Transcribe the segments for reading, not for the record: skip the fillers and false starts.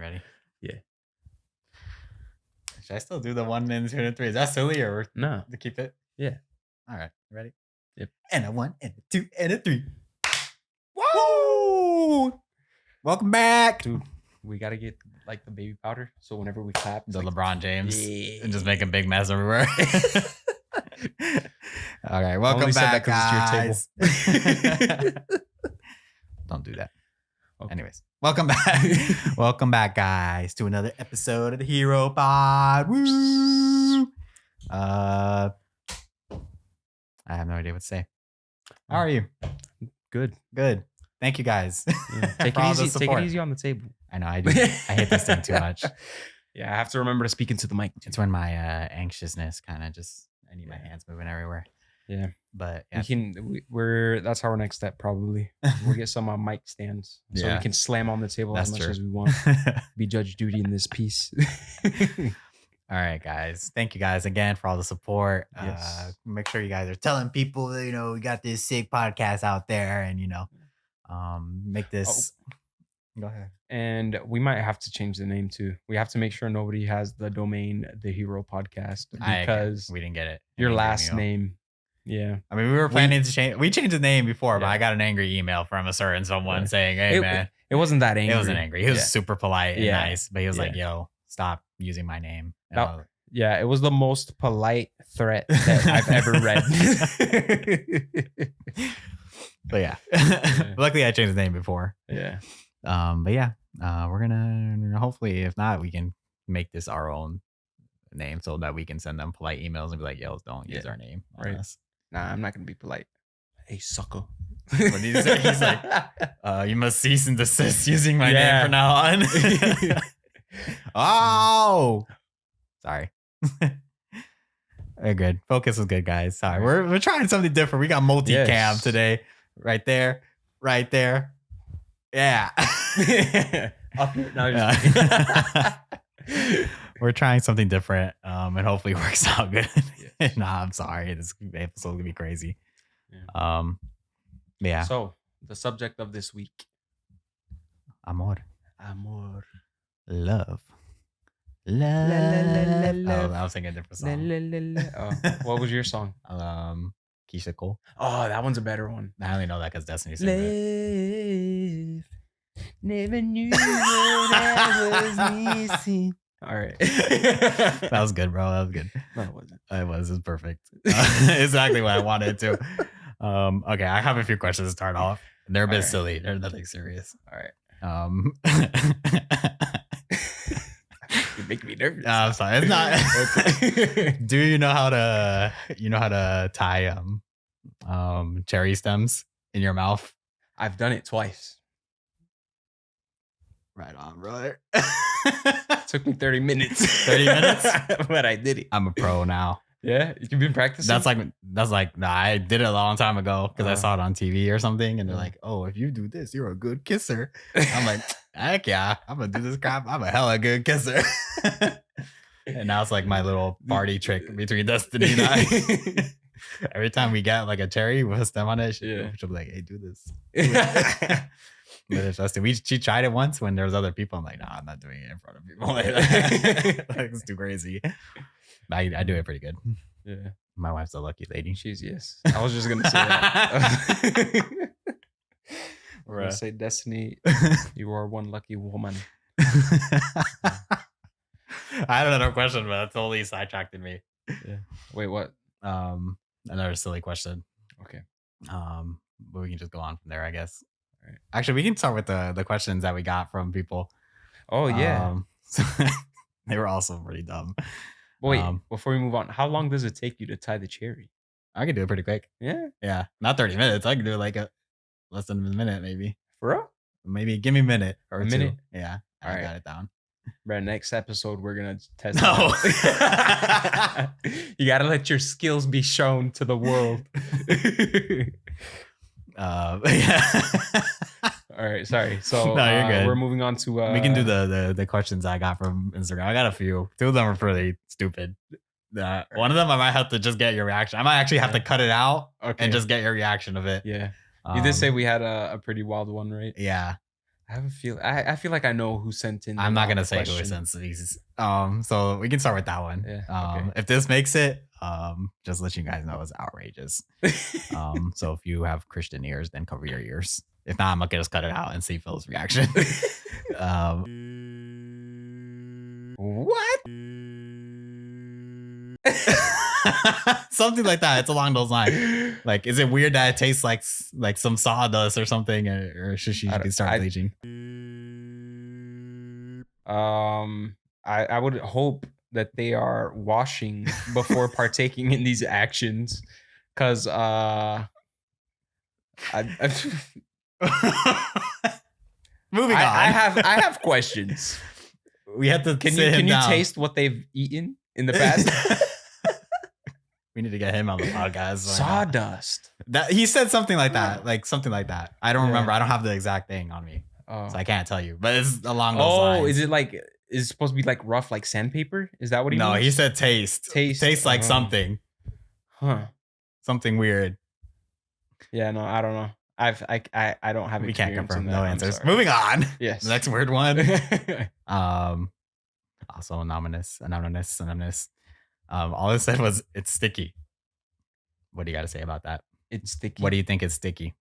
ready? Yeah. Should I still do the 1 and 2 and 3? Is that silly or No. to keep it? Yeah. All right. Ready? Yep. And a 1 and a 2 and a 3. Woo! Welcome back, dude. We gotta get like the baby powder, so whenever we clap, the like, LeBron James, and just make a big mess everywhere. All right, welcome back, guys. Don't do that. Okay. Anyways, welcome back. Welcome back, guys, to another episode of the Hero Pod. Woo! I have no idea what to say. How are you? Good. Thank you, guys. Yeah. Take it easy on the table. I know I do. I hate this thing too much. Yeah, I have to remember to speak into the mic. It's when my anxiousness kind of just I need my hands moving everywhere. Yeah, but yeah. That's our next step probably. We'll get some mic stands so we can slam on the table as much as we want. Be Judge Judy in this piece. All right, guys. Thank you guys again for all the support. Yes. Make sure you guys are telling people that, we got this sick podcast out there and, make this. Go ahead. And we might have to change the name too. We have to make sure nobody has the domain, the Hero Podcast, because we didn't get it. Your last name. Yeah. I mean, we were planning to change. We changed the name before, but I got an angry email from a certain someone saying, "Hey, man." It wasn't that angry. It wasn't angry. He was super polite and nice, but he was like, "Yo, stop using my name." Yeah, it was the most polite threat that I've ever read. But yeah. Luckily I changed the name before. Yeah. But yeah, we're gonna hopefully, if not, we can make this our own name so that we can send them polite emails and be like, "Yo, don't use our name on us." Nah, I'm not gonna be polite. Hey, sucker. What did he say? He's like, "You must cease and desist using my name from now on." Oh, sorry. We're good. Focus was good, guys. Sorry, we're trying something different. We got multicam today. Right there. Yeah. Up here. No, we're trying something different, and hopefully it works out good. Nah, I'm sorry. This episode will be crazy. Yeah. So the subject of this week: amor, love. Oh, I was thinking a different song. Oh, what was your song? Keisha Cole. Oh, that one's a better one. I only know that because Destiny sings it. Never knew what I was missing. All right. That was good, bro. That was good. No, it wasn't. It was perfect. Exactly what I wanted to. Okay, I have a few questions to start off. They're a bit silly. They're nothing serious. All right. You make me nervous. I'm sorry. It's not. Do you know how to tie cherry stems in your mouth? I've done it twice. Right on, brother. Took me 30 minutes. 30 minutes? But I did it. I'm a pro now. Yeah? You've been practicing? I did it a long time ago because I saw it on TV or something. And they're like, "Oh, if you do this, you're a good kisser." I'm like, heck yeah, I'm going to do this crap. I'm a hella good kisser. And now it's like my little party trick between Destiny and I. Every time we get like a cherry with a stem on it, she'll be like, "Hey, do this." But it's Justin. She tried it once when there was other people. I'm like, "Nah, I'm not doing it in front of people." Like, it's too crazy. I do it pretty good. Yeah. My wife's a lucky lady. Yes. I was just gonna say that. We're gonna say, Destiny, you are one lucky woman. I had another question, but that totally sidetracked me. Yeah. Wait, what? Another silly question. Okay. But we can just go on from there, I guess. All right. Actually, we can start with the questions that we got from people. Oh yeah. They were also pretty dumb. Wait, before we move on, how long does it take you to tie the cherry? I can do it pretty quick. Yeah. Yeah. Not 30 minutes. I can do it like less than a minute, maybe. For real? Maybe give me a minute or a two. Minute? Yeah. I got it down. Bro, next episode we're gonna test. No. You gotta let your skills be shown to the world. Yeah. All right, sorry. So no, you're good. We're moving on to we can do the questions I got from Instagram. I got a few. Two of them are pretty stupid. One of them I might have to just get your reaction. I might actually have to cut it out and just get your reaction of it. Yeah. You did say we had a pretty wild one, right? Yeah. I feel like I know who sent in. I'm not gonna the say who question. sent these. So we can start with that one. Yeah. Okay. If this makes it, just let you guys know it's outrageous. So if you have Christian ears, then cover your ears. If not, I'm gonna just cut it out and see Phil's reaction. What? Something like that. It's along those lines. Like, is it weird that it tastes like some sawdust or something, or should she start bleaching? I would hope that they are washing before partaking in these actions, because moving on. I have questions. We have to. Can you taste what they've eaten in the past? We need to get him on the podcast. Sawdust. That he said something like that, I don't remember. I don't have the exact thing on me, so I can't tell you. But it's along those lines. Is it like? Is it supposed to be like rough, like sandpaper? Is that what he means? No, he said taste. Taste like something. Huh. Something weird. Yeah, no, I don't know. I don't have. We can't confirm. No answers. Moving on. Yes. The next weird one. Also anonymous. All it said was it's sticky. What do you got to say about that? It's sticky. What do you think is sticky?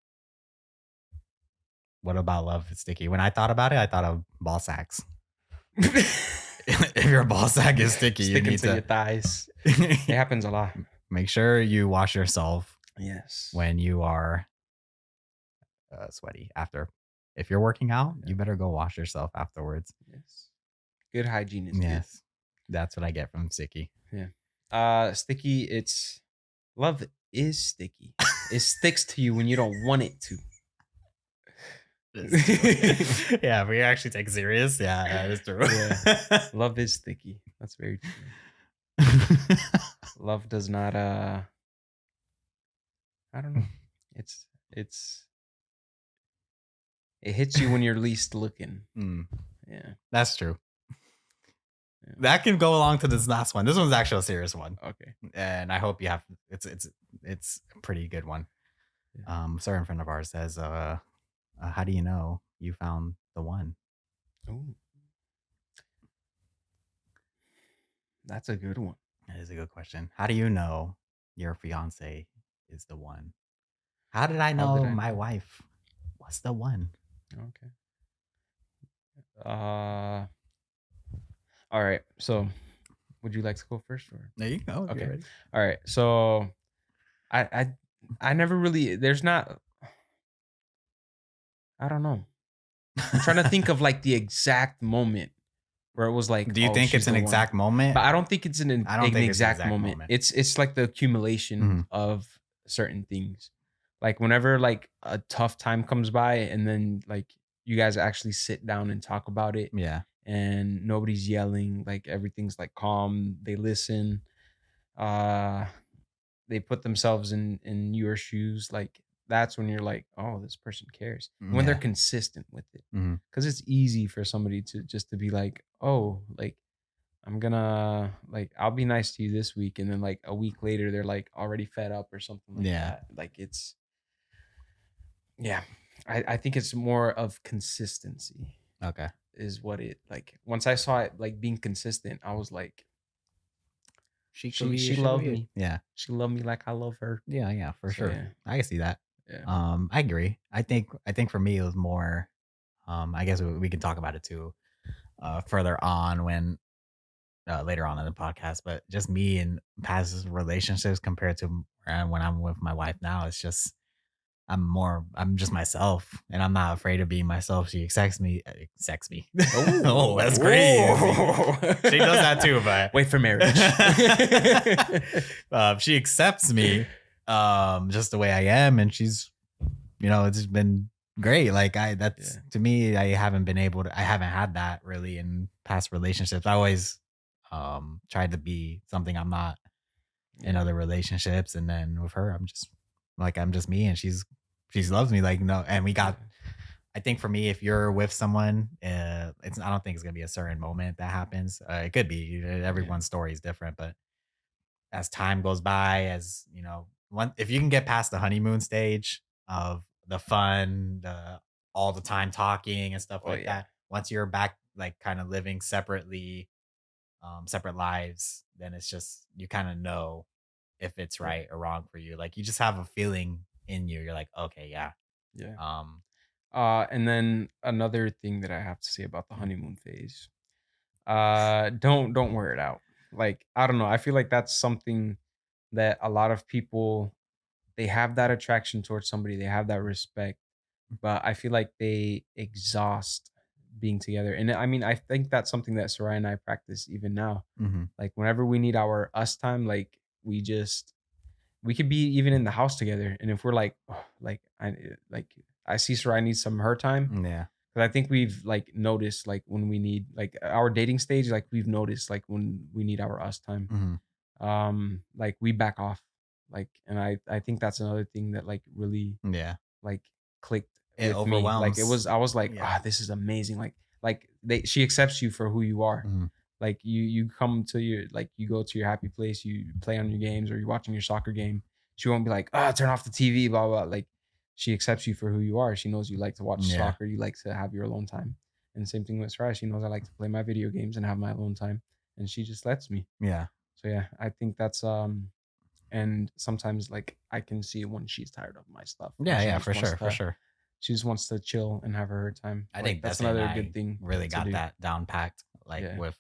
What about love is sticky? When I thought about it, I thought of ball sacks. If your ball sack is sticky, you need to your thighs. It happens a lot. Make sure you wash yourself. Yes. When you are sweaty after. If you're working out, you better go wash yourself afterwards. Yes. Good hygiene is good. That's what I get from sticky. Yeah. Sticky, it's love is sticky. It sticks to you when you don't want it to. Yeah, we actually take it serious. Yeah, that is true. Yeah. Love is sticky. That's very true. Love does not I don't know. It hits you when you're least looking. Yeah. That's true. Yeah. That can go along to this last one. This one's actually a serious one. Okay. And I hope you have it's a pretty good one. Yeah. Certain friend of ours says, how do you know you found the one? Ooh. That's a good one. That is a good question. How do you know your fiance is the one? How did I know my wife was the one? Okay. All right. So, would you like to go first, or? There you go. Okay. All right. So, I never really. There's not. I don't know. I'm trying to think of like the exact moment where it was like. Do you think it's an exact moment? But I don't think it's an exact moment. It's like the accumulation of certain things. Like whenever like a tough time comes by, and then like you guys actually sit down and talk about it. Yeah. And nobody's yelling. Like everything's like calm. They listen. They put themselves in your shoes. Like that's when you're like, oh, this person cares. When they're consistent with it, because it's easy for somebody to just to be like, oh, like I'm gonna like I'll be nice to you this week, and then like a week later they're like already fed up or something like that. Like it's I think it's more of consistency. Okay. Is what it like. Once I saw it like being consistent, I was like, she loved me. Yeah, she loved me like I love her. Yeah, for sure. Yeah. I can see that. Yeah. I agree. I think for me it was more. I guess we can talk about it too, further on when later on in the podcast. But just me in past relationships compared to when I'm with my wife now, it's just. I'm just myself, and I'm not afraid of being myself. She accepts me. Oh, that's crazy. She does that too, but wait for marriage. She accepts me just the way I am, and she's, it's been great. Like to me, I haven't had that really in past relationships. I always tried to be something I'm not in other relationships, and then with her, I'm just me, and she loves me and we got. I think for me, if you're with someone, I don't think it's gonna be a certain moment that happens. It could be. Everyone's story is different, but as time goes by, if you can get past the honeymoon stage of the fun, all the time talking and stuff Oh like yeah. that. Once you're back, like kind of living separately, separate lives, then it's just you kind of know if it's Yeah. right or wrong for you. Like you just have a feeling in you. You're like, okay, yeah. Yeah. Um, And then another thing that I have to say about the mm, honeymoon phase. Don't wear it out. Like, I don't know. I feel like that's something that a lot of people, they have that attraction towards somebody, they have that respect, but I feel like they exhaust being together. And I mean, I think that's something that Sarai and I practice even now. mm-hmm, Like whenever we need our us time, like we could be even in the house together. And if we're like, "Oh," like I see Sarai needs some her time. yeah. But I think we've like noticed like when we need like our dating stage, like we've noticed like when we need our us time, Mm-hmm, like we back off. Like, and I think that's another thing that like really yeah. like clicked It with me. Like it overwhelms. was, I was like, Yeah. ah, this is amazing. Like she accepts you for who you are. Mm-hmm, Like you come to your, like you go to your happy place, you play on your games or you're watching your soccer game. She won't be like, ah, turn off the TV, blah blah. Like she accepts you for who you are. She knows you like to watch yeah. soccer, you like to have your alone time. And same thing with Sarah. She knows I like to play my video games and have my alone time. And she just lets me. Yeah. So yeah, I think that's and sometimes like I can see when she's tired of my stuff and Yeah. Yeah. For sure. For sure. she just wants to chill and have her time. I Like think that's Destiny and another I good thing really to got do. that down packed. Like Yeah. with,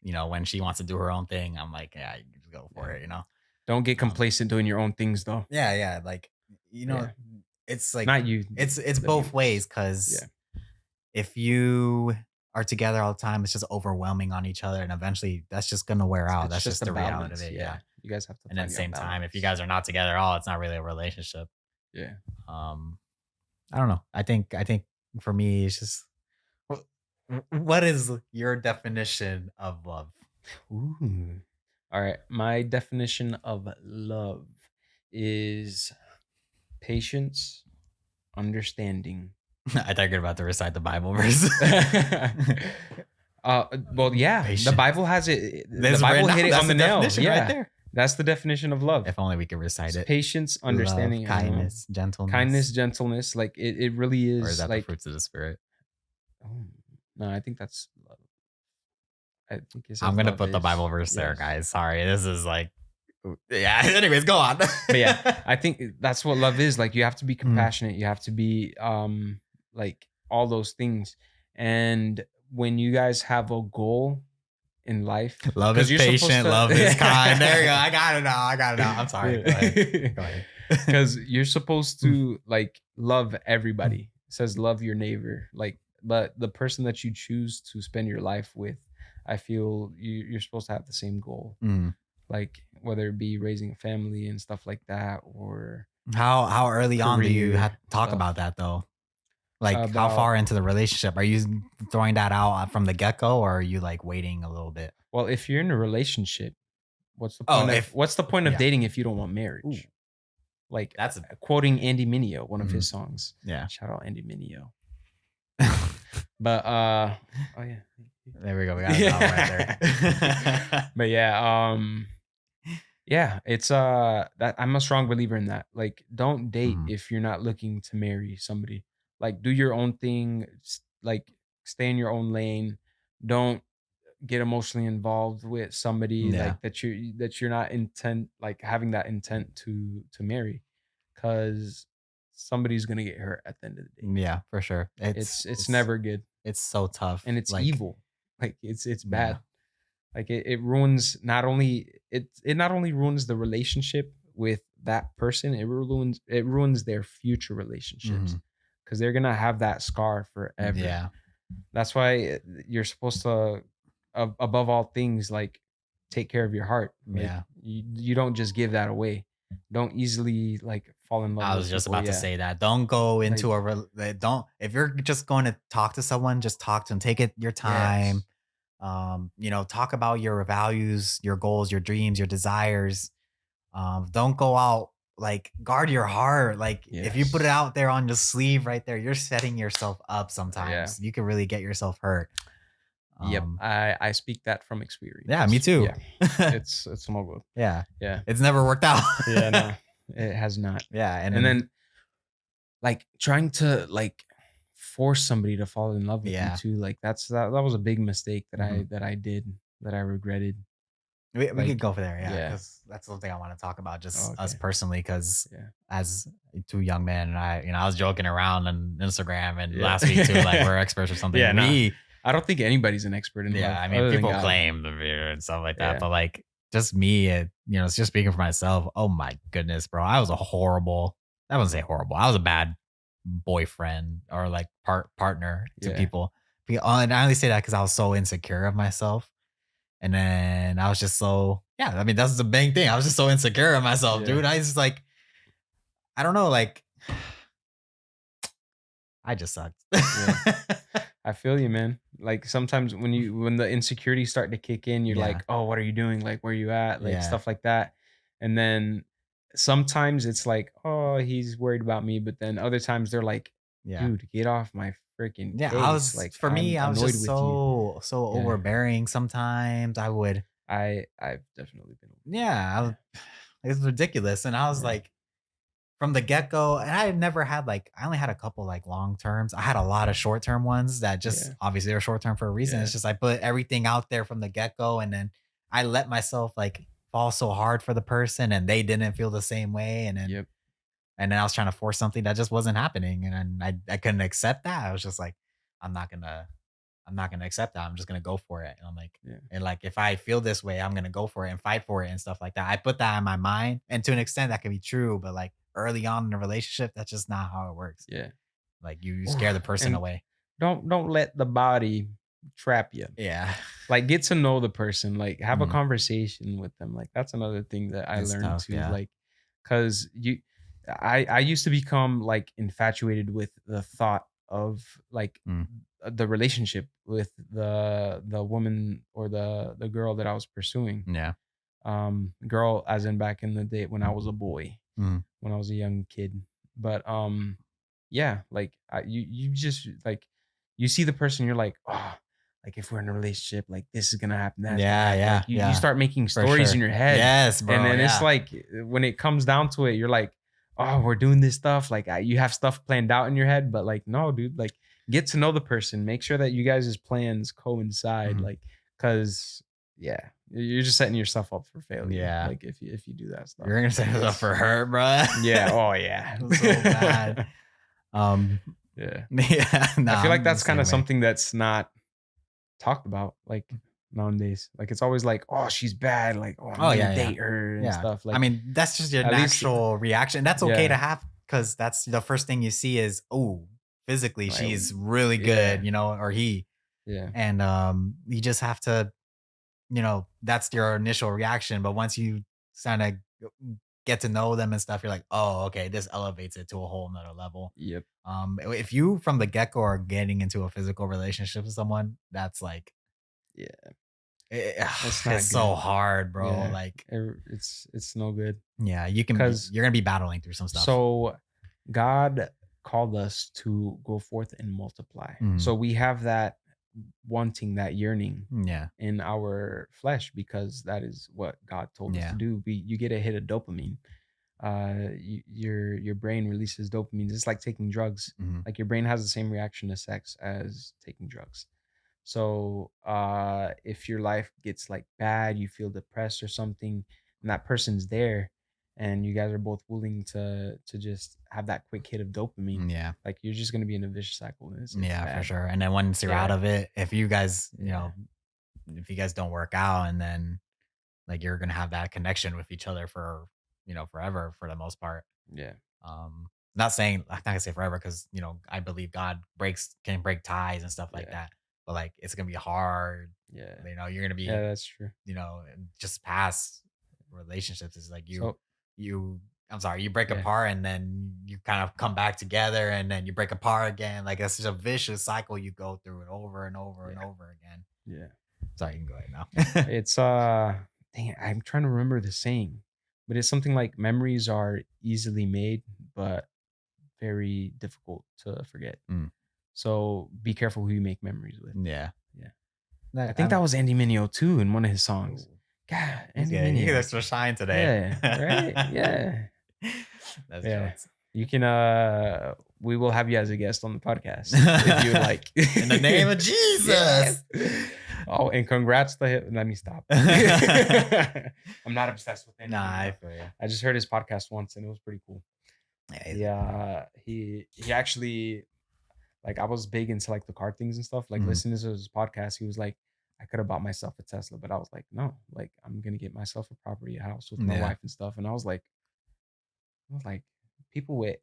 when she wants to do her own thing, I'm like, yeah, you just go for Yeah. it, Don't get Um, complacent doing your own things though. yeah, yeah. Like, Yeah. it's like Not you, it's the both viewers. ways because Yeah. if you are together all the time, it's just overwhelming on each other, and eventually that's just gonna wear out. It's That's just just a the reality of balance. it. Yeah. Yeah. You guys have to And at the find your same time, if you balance. guys are not together at all, it's not really a relationship. Yeah. Um, I don't know. I think for me, it's just what is your definition of love? Ooh. All right. My definition of love is patience, understanding. I thought you were about to recite the Bible verse. Well, yeah, the Patience. Bible has it. The That's Bible right now. hit it That's on the the nail. definition right Yeah, there. that's the definition of love. If only we could recite It's it. patience, Love, understanding, kindness, gentleness. kindness, gentleness. Like it really Or is is that the like. fruits of the spirit? Oh, no, I think that's love. I think it I'm says gonna love put the is Bible verse there, yes. guys. Sorry, this is like, yeah. Anyways, go on. But yeah, I think that's what love is. Like you have to be Mm. compassionate. You have to be like all those things. And when you guys have a goal in life, Love 'cause is you're supposed patient. to- Love is kind. There you go. I got it now. I got it now. I'm sorry. Go ahead. Go ahead. Because you're supposed to like love everybody. It says love your neighbor. Like, but the person that you choose to spend your life with, I feel you're supposed to have the same goal. Mm. Like whether it be raising a family and stuff like that, or How early on do you career have to talk stuff. about that though? Like how About- far into the relationship are you throwing that out from the get go, or are you like waiting a little bit? Well, if you're in a relationship, what's the Oh, point? if- What's the point of yeah. dating if you don't want marriage? Ooh. Like That's quoting Andy Mineo, one of his songs. yeah. Shout out Andy Mineo. But oh yeah, there we go. We got it out right there. but yeah, it's that I'm a strong believer in that. Like, don't date Mhm. if you're not looking to marry somebody. Like, do your own thing. Like, stay in your own lane. Don't get emotionally involved with somebody Yeah. like that you're not intent like having that intent to marry, because somebody's gonna get hurt at the end of the day. Yeah, for sure. It's never good, It's so tough, and it's like, evil. Like it's bad. Yeah. Like it ruins not only it not only ruins the relationship with that person, it ruins their future relationships, Mhm. because they're gonna have that scar forever. Yeah. That's why you're supposed to, above all things, like take care of your heart. Like, Yeah. you don't just give that away. Don't easily like fall in love. I with was just people. about to Yeah. say that. Don't go into don't if you're just going to talk to someone, just talk to them. Take it your time. Yes. Talk about your values, your goals, your dreams, your desires. Don't go out, like, guard your heart. Like, if you put it Yes. out there on the sleeve right there, you're setting yourself up sometimes. You can really get yourself hurt. Yep. I speak that from experience. Yeah, me too. Yeah. It's no good. Yeah. Yeah. It's never worked out. Yeah, no. It has not. Yeah. And then like trying to like force somebody to fall in love with you Yeah. too. Like that was a big mistake that Mhm. I did, that I regretted. We could Like, go for there, yeah, yeah. because that's something I want to talk about, just Oh, us okay. personally. Because Yeah. as two young men, and I was joking around on Instagram and Yeah. last week too, like we're experts or Yeah, something. nah. I don't think anybody's an expert in Yeah, love I mean, other than people God. claim the beer and stuff like that, Yeah. but like just me, it's just speaking for myself. Oh my goodness, bro, I was a horrible. I wouldn't say horrible. I was a bad boyfriend or like partner to Yeah. people. And I only say that because I was so insecure of myself. And then I was just so, yeah, I mean, that's the main thing. I was just so insecure of myself, Yeah. dude. I just like, I don't know, like, I just sucked. Yeah. I feel you, man. Like sometimes when the insecurities start to kick in, you're Yeah. like, "Oh, what are you doing? Like, where you at?" Like Yeah. stuff like that. And then sometimes it's like, "Oh, he's worried about me," but then other times they're like, Yeah. "Dude, get off my freaking Yeah. case. Like, For I'm me, I was annoyed just with you." so Yeah. overbearing sometimes. I would, I've definitely been. yeah, Yeah. it's ridiculous. And I was Yeah. like, from the get go, and I had never had like, I only had a couple like long terms. I had a lot of short term ones that just Yeah. obviously they're short term for a reason. Yeah. It's just I put everything out there from the get go, and then I let myself like fall so hard for the person, and they didn't feel the same way, Yep. and then I was trying to force something that just wasn't happening, and then I couldn't accept that. I was just like, I'm not gonna I'm not gonna accept that. I'm just gonna go for it. And I'm like, Yeah. and like if I feel this way, I'm gonna go for it and fight for it and stuff like that. I put that in my mind, and to an extent, that can be true. But like early on in a relationship, that's just not how it works. Yeah. Like you Oof. scare the person And away. don't let the body trap you. Yeah, Like, get to know the person, like, have a Mhm. conversation with them, like, that's another thing that I It's learned tough. too, Yeah, like, cause I used to become, like, infatuated with the thought of, like, Mm. the relationship with the woman or the girl that I was pursuing. Yeah, Girl as in back in the day when I was a boy, Mm. when I was a young kid. But, yeah, like, you just, like, you see the person, you're like, "Oh, like, if we're in a relationship, like, this is gonna happen, that's gonna yeah, happen." yeah, Like, you yeah, start making for stories in sure. your head, Yes, and bro. then it's Yeah. like, when it comes down to it, you're like, "Oh, we're doing this stuff." Like, you have stuff planned out in your head, but, like, no, dude, like, get to know the person, make sure that you guys' plans coincide, Mhm. like, cause yeah, you're just setting yourself up for failure, Yeah. like, if you do that stuff. You're gonna set Like, it up it's for her, bro. yeah, oh, yeah. So bad. Um, Yeah. yeah, I nah, feel like I'm the that's kinda same way. something that's not talked about, like, nowadays. Like, it's always like, "Oh, she's bad," like, "Oh, I'm Oh, gonna yeah, yeah. date her," and Yeah. stuff, I like, mean, that's just your at least natural reaction. That's okay yeah. to have because that's the first thing you see is, oh, physically, Like, she's really yeah, good, or he. yeah, And you just have to, that's your initial reaction. But once you kind of get to know them and stuff, you're like, oh, okay, this elevates it to a whole nother level. yep, If you from the get go are getting into a physical relationship with someone, that's like, yeah. it, That's it's not so good. hard, bro. Yeah. Like, It's no good. yeah, Cause you're gonna be battling through some stuff. so God called us to go forth and multiply. Mhm. So we have that wanting, that yearning Yeah. in our flesh because that is what God told us to Yeah. do. You get a hit of dopamine. Your brain releases dopamine. It's like taking drugs. Mhm. Like your brain has the same reaction to sex as taking drugs. So if your life gets like bad, you feel depressed or something, and that person's there, and you guys are both willing to just have that quick hit of dopamine, Yeah. like you're just gonna be in a vicious cycle, and it's Yeah, for bad. sure. And then once you're out Yeah, of it, if you guys, yeah, if you guys don't work out, and then like you're gonna have that connection with each other for, forever for the most part. yeah, Not saying I'm not gonna say forever because I believe God can break ties and stuff like yeah, that. But like it's gonna be hard. yeah, You're gonna yeah. be, That's true. just past relationships is like So you I'm sorry, you break yeah, apart and then you kind of come back together and then you break apart again. Like it's just a vicious cycle you go through it over and over and yeah, over again. yeah. Sorry, you can go ahead now. It's dang it, I'm trying to remember the saying, but it's something like memories are easily made, but very difficult to forget. Mm, So be careful who you make memories with. yeah. Yeah. I That, think that was Andy Mineo too in one of his songs. oh, God, he's Andy getting he Mineo. gets to shine today. Yeah, right? Yeah. That's Yeah. jokes. You can we will have you as a guest on the podcast if you would like. In the name of Jesus. Oh, and congrats to him. Let me stop. I'm not obsessed with anything. Nah, I feel you. I just heard his podcast once and it was pretty cool. Yeah, he actually, like, I was big into like the car things and stuff. Like listening to his podcast, he was like, I could have bought myself a Tesla, but I was like, no, like I'm gonna get myself a property, a house with my wife and stuff. And I was like, people with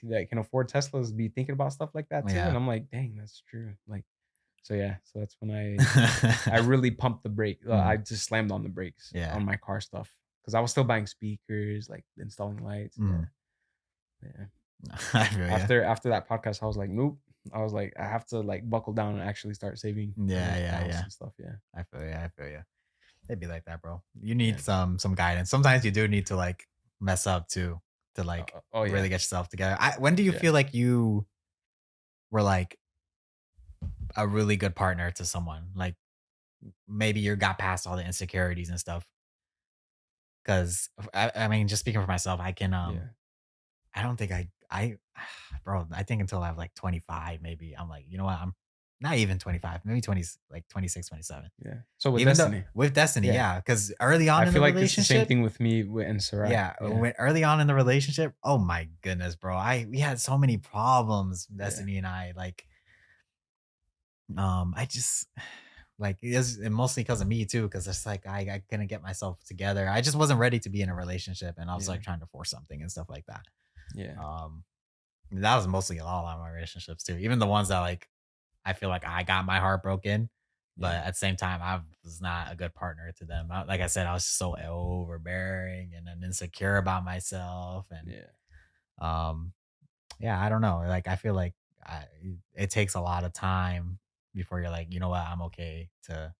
that can afford Teslas be thinking about stuff like that too. Yeah. And I'm like, dang, that's true. Like, so yeah, so that's when I really pumped the brake. I just slammed on the brakes on my car stuff because I was still buying speakers, like installing lights. Yeah. After that podcast, I was like, nope. I was like, I have to like buckle down and actually start saving. Yeah. And stuff. Yeah. I feel you. It'd be like that, bro. You need some guidance. Sometimes you do need to like mess up too to like really get yourself together. When do you feel like you were like a really good partner to someone? Like maybe you got past all the insecurities and stuff. Cause I mean, just speaking for myself, I can I don't think bro, I think until I have like 25, maybe I'm like, you know what? I'm not even 25, maybe 20, like 26, 27. Yeah. So with Destiny, yeah. Cause early on in the relationship, it's the same thing with me and Sarai. Yeah. When early on in the relationship, oh my goodness, bro. We had so many problems, Destiny and I. Like, I just like it's mostly because of me too, because it's like I couldn't get myself together. I just wasn't ready to be in a relationship, and I was like trying to force something and stuff like that. Yeah. That was mostly all on my relationships too. Even the ones that like I feel like I got my heart broken, but at the same time I was not a good partner to them. Like I said, I was just so overbearing and then insecure about myself, and I don't know. Like I feel like it takes a lot of time before you're like, you know what, I'm okay to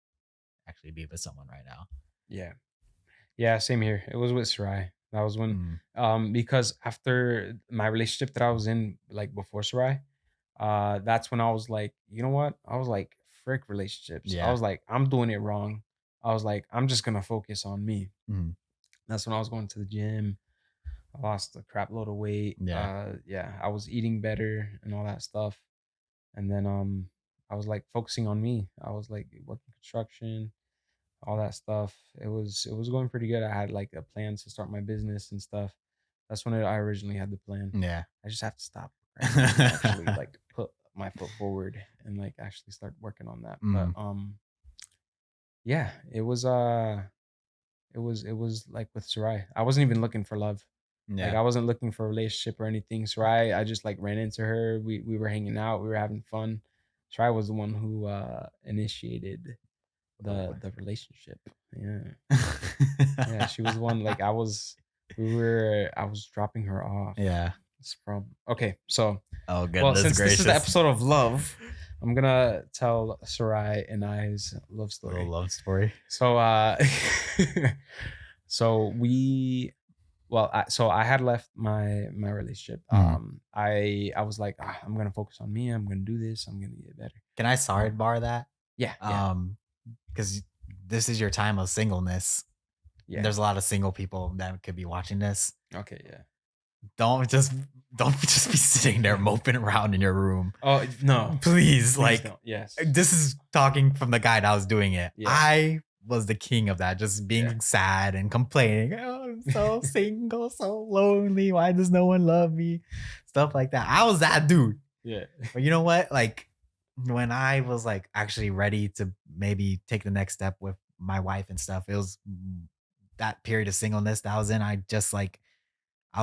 actually be with someone right now. Yeah, same here. It was with Sarai. That was when because after my relationship that I was in, like before Sarai, that's when I was like, you know what? I was like, frick relationships. I was like, I'm doing it wrong. I was like, I'm just gonna focus on me. That's when I was going to the gym. I lost a crap load of weight. I was eating better and all that stuff. And then I was like focusing on me. I was like working construction, all that stuff. It was going pretty good. I had like a plan to start my business and stuff. That's when I originally had the plan. Yeah. I just have to stop and actually like put my foot forward and like actually start working on that. But yeah, it was like with Sarai. I wasn't even looking for love. Like I wasn't looking for a relationship or anything. Sarai, I just like ran into her. We were hanging out. We were having fun. Sarai was the one who initiated the relationship. Yeah, she was the one. Like I was dropping her off. Yeah. It's from okay. So since this is the episode of love, I'm gonna tell Sarai and I's love story. Little love story. So I had left my relationship. I was like, I'm gonna focus on me. I'm gonna do this. I'm gonna get better. Can I sidebar that? Yeah. Because this is your time of singleness. Yeah. There's a lot of single people that could be watching this. Okay. Yeah. Don't just be sitting there moping around in your room. Oh no! Please like don't. Yes. This is talking from the guy that was doing it. Yeah. I was the king of that, just being sad and complaining. Oh, I'm so single, so lonely. Why does no one love me? Stuff like that. I was that dude. Yeah. But you know what? Like when I was like actually ready to maybe take the next step with my wife and stuff, it was that period of singleness that I was in. I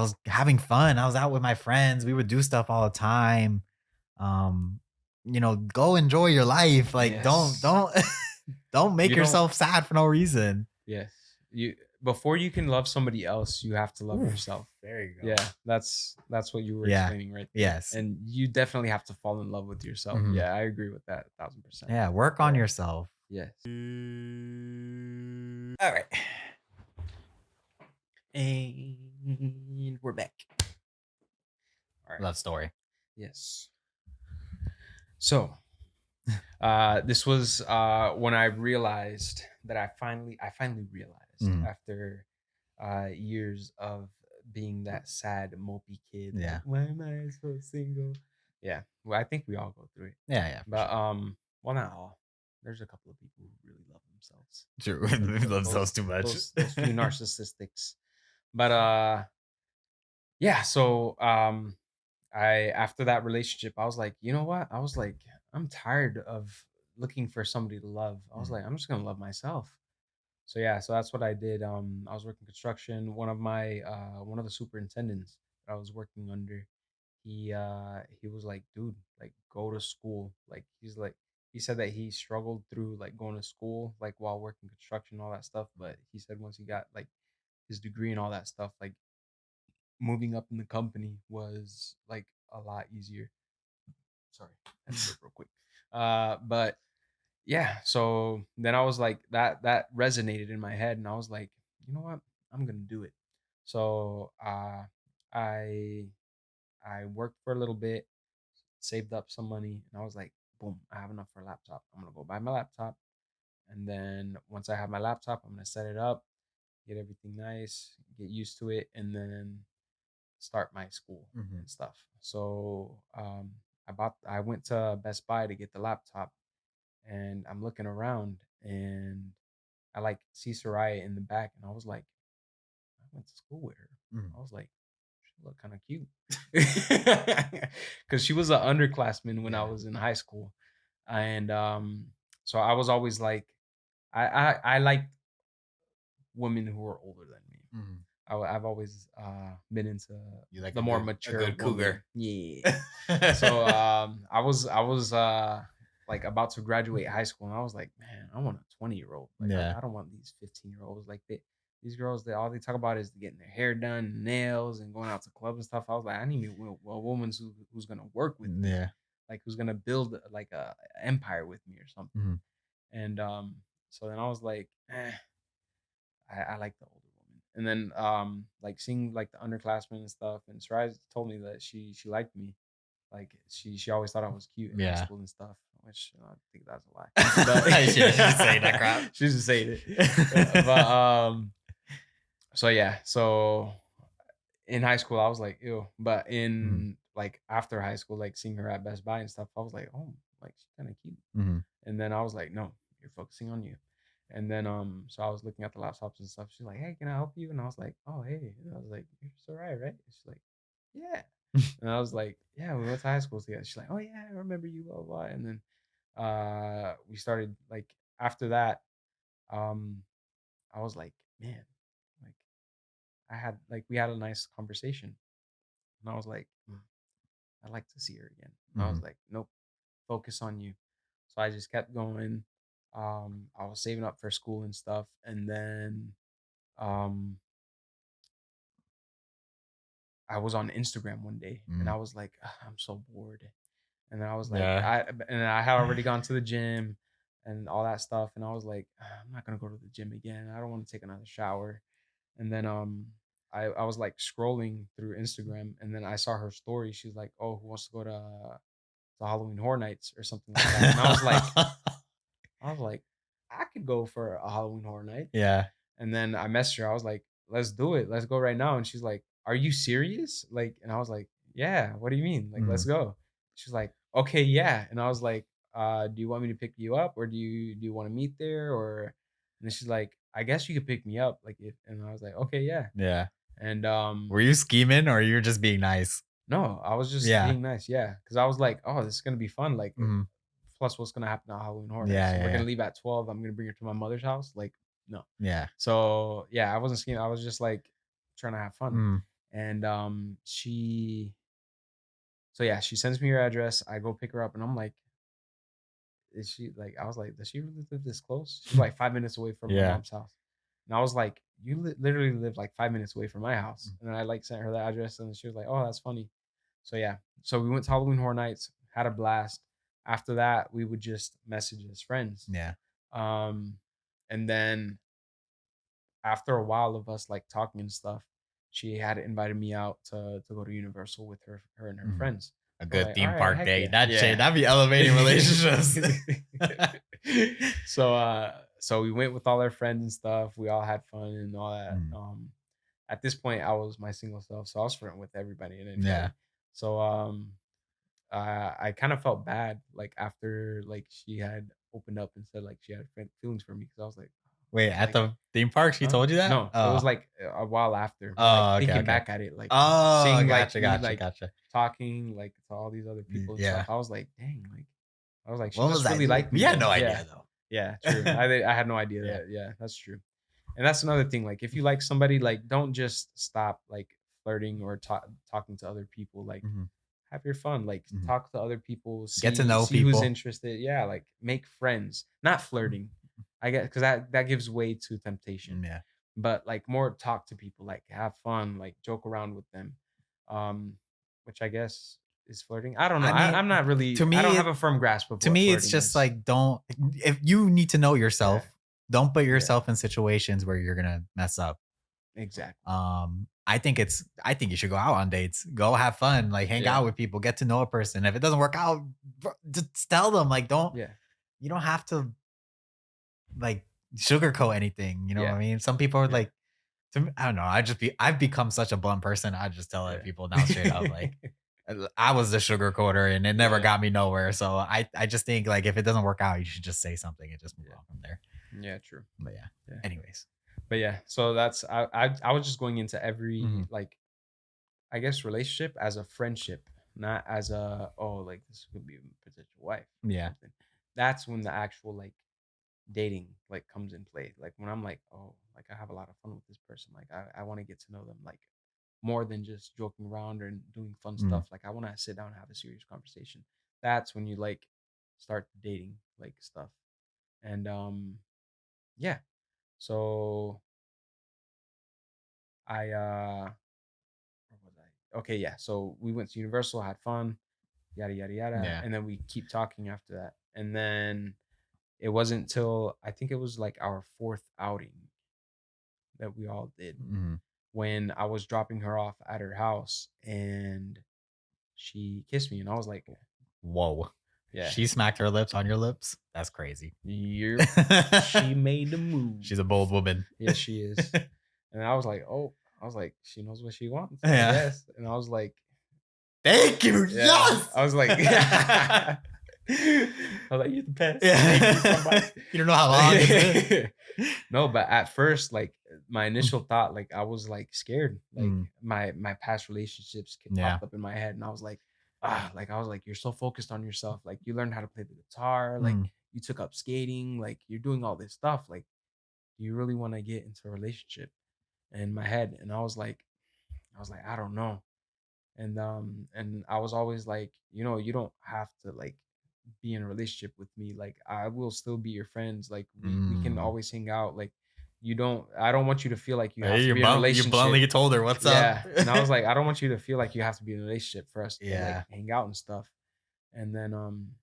was having fun. I was out with my friends. We would do stuff all the time. Go enjoy your life. Like don't make yourself sad for no reason. Yes. Before you can love somebody else, you have to love yourself. There you go. Yeah, that's what you were explaining right there. Yes. And you definitely have to fall in love with yourself. Yeah, I agree with that 1000%. Yeah, work on yourself. Yes. All right. And we're back. All right. Love story. Yes. So, this was when I realized that I finally realized after years of being that sad mopey kid, like Yeah. why am I so single? Yeah, well, I think we all go through it, Yeah, yeah, for but sure. well, not all. There's a couple of people who really love themselves. True. He loves those Those too much. those few narcissistics, but yeah. So I after that relationship, I was like, you know what? I was like, I'm tired of looking for somebody to love. I was Mhm. like, I'm just gonna love myself. So yeah, so that's what I did. I was working construction. One of the superintendents that I was working under, he was like, dude, like go to school. Like he said that he struggled through like going to school, like while working construction, all that stuff. But he said once he got like his degree and all that stuff, like moving up in the company was like a lot easier. Sorry, I had to burp real quick. But yeah, so then I was like that resonated in my head, and I was like, you know what, I'm gonna do it. So I I worked for a little bit, saved up some money, and I was like, boom, I have enough for a laptop. I'm gonna go buy my laptop, and then once I have my laptop, I'm gonna set it up, get everything nice, get used to it, and then start my school Mhm. and stuff. So I went to Best Buy to get the laptop, and I'm looking around, and I like see Soraya in the back, and I was like, I went to school with her. Mhm. I was like, she looked kind of cute, because she was an underclassman when I Yeah. was in high school, and so I was always like, I like women who are older than me. Mhm. I've always been into You like the more a mature good woman. cougar. Yeah. So I was like about to graduate high school, and I was like, man, I want a 20-year-old. Like Yeah. I don't want these 15-year-olds. Like these girls, all they talk about is getting their hair done, nails, and going out to clubs and stuff. I was like, I need a woman who's gonna work with me, Yeah. like who's gonna build like a empire with me or something. Mhm. And so then I was like, I like the older woman. And then like seeing like the underclassmen and stuff, and Sarai told me that she liked me. Like she always thought I was cute in high Yeah. school and stuff, which I think that's a lie. She just saying that crap. She's just saying it. But so yeah, so in high school I was like, ew. But Mhm. in like after high school, like seeing her at Best Buy and stuff, I was like, oh, like she's kind of cute. Mhm. And then I was like, no, you're focusing on you. And then so I was looking at the laptops and stuff. She's like, hey, can I help you? And I was like, oh, hey. And I was like, you're so right, right? And she's like, yeah. And I was like, yeah, we went to high school together. She's like, oh yeah, I remember you, blah blah. Blah. And then we started like after that, um, I was like, man, like we had a nice conversation. And I was like, I'd like to see her again. And I was Mhm. like, nope, focus on you. So I just kept going. I was saving up for school and stuff, and then um, I was on Instagram one day, and Mhm. I was like, "Ugh, I'm so bored. And then I was like, Yeah. I had already gone to the gym and all that stuff, and I was like, I'm not gonna go to the gym again. I don't want to take another shower. And then I was like scrolling through Instagram, and then I saw her story. She's like, oh, who wants to go to Halloween Horror Nights or something like that. And I was like, I could go for a Halloween Horror Night. Yeah. And then I messaged her. I was like, let's do it. Let's go right now. And she's like, are you serious? Like, and I was like, yeah, what do you mean? Like, let's Mhm. go. She's like, okay, yeah. And I was like, do you want me to pick you up, or do you want to meet there? Or and then she's like, I guess you could pick me up. Like if and I was like, okay, yeah. Yeah. And Were you scheming or you're just being nice? no, I was just Yeah. being nice, yeah. Cause I was like, oh, this is gonna be fun. Like Mhm. plus what's gonna happen at Halloween Horror Yeah, Nights? yeah, We're gonna yeah. leave at 12. I'm gonna bring her to my mother's house. Like, no. Yeah. So yeah, I wasn't scheming. I was just like trying to have fun. Mhm. And so yeah, she sends me her address. I go pick her up, and I'm like, is she like? I was like, does she really live this close? She's like 5 minutes away from my Yeah. mom's house, and I was like, you literally live like 5 minutes away from my house. Mm. And then I like sent her the address, and she was like, oh, that's funny. So yeah, so we went to Halloween Horror Nights, had a blast. After that, we would just message as friends. Yeah. Um, and then after a while of us like talking and stuff, she had invited me out to go to Universal with her and her Mhm. friends. A So I was good like, all theme right, park heck date. yeah, That shit, yeah. that'd be elevating relationships. So so we went with all our friends and stuff. We all had fun and all that. Mhm. at this point I was my single self, so I was flirting with everybody and Yeah. anybody. So I kind of felt bad like after like she had opened up and said like she had feelings for me because I was Wait, at like, the theme park, she huh? told you that? No, it was Oh. like a while after, but like Oh, okay, thinking okay. back at it, like Oh, seeing like gotcha, me gotcha, like gotcha. talking like to all these other people and stuff, Yeah. I was like, dang, like I was like, she What was must I really doing? like We me had then. no Yeah, idea though. yeah, true. I had no idea Yeah. that. Yeah, that's true. And that's another thing. Like, if you like somebody, like, don't just stop like flirting or talking to other people. Like, Mhm, have your fun. Like, mhm. talk to other people. Get to See know who's people. interested. Yeah, like make friends. Not flirting. I guess because that gives way to temptation. Yeah. But like more talk to people. Like have fun. Like joke around with them. Um, which I guess is flirting. I don't know. I mean, I'm not to really. I don't me, have a firm grasp of to what me, it's flirting just is. like don't if you need to know Yeah. yourself, don't put Yeah. yourself in situations where you're gonna mess up. Exactly. I think you should go out on dates, go have fun, like hang Yeah. out with people, get to know a person. If it doesn't work out, just tell them. Like, Yeah. you don't have to like sugarcoat anything. You know what I Yeah. mean? Some people are Yeah. like, to me, I don't know. I've become such a blunt person. I just tell Yeah. people now straight up, like, I was the sugarcoater and it never Yeah. got me nowhere. So I just think like if it doesn't work out, you should just say something and just move Yeah. on from there. Yeah, true. But yeah. Yeah. Anyways. But yeah, so that's I was just going into every Mhm. like I guess relationship as a friendship, not as a oh like this could be a potential wife or Yeah. something. That's when the actual like dating like comes in play. Like when I'm like, oh, like I have a lot of fun with this person. Like I want to get to know them like more than just joking around and doing fun Mm. stuff. Like I want to sit down and have a serious conversation. That's when you like start dating like stuff. And yeah. So I where was I? Okay, yeah. So we went to Universal, had fun, yada yada yada, Yeah. and then we keep talking after that. And then it wasn't till I think it was like our fourth outing that we all did Mhm. when I was dropping her off at her house and she kissed me and I was like, Whoa. yeah, She smacked her lips on your lips? That's crazy. yep, she made the move. She's a bold woman. Yes, she is. And I was like, oh, I was like, she knows what she wants, I Yeah. guess. And I was like, Thank you. yeah. Yes. I was like, I was like, you're the best. Thank you so Yeah. much. You don't know how long it's been. No, but at first, like my initial thought, like I was like scared. Like Mm. my past relationships Yeah. popped up in my head, and I was like, like I was like, you're so focused on yourself. Like you learned how to play the guitar. Like Mm. you took up skating. Like you're doing all this stuff. Like do you really want to get into a relationship? In my head, and I was like, I don't know. And I was always like, you don't have to like be in a relationship with me. Like I will still be your friends. Like we can Mm. always hang out. Like I don't want you to feel like you have Hey, to be in a you relationship. bluntly told her what's up. Yeah. And I was like, I don't want you to feel like you have to be in a relationship for us to like Yeah. hang out and stuff. And then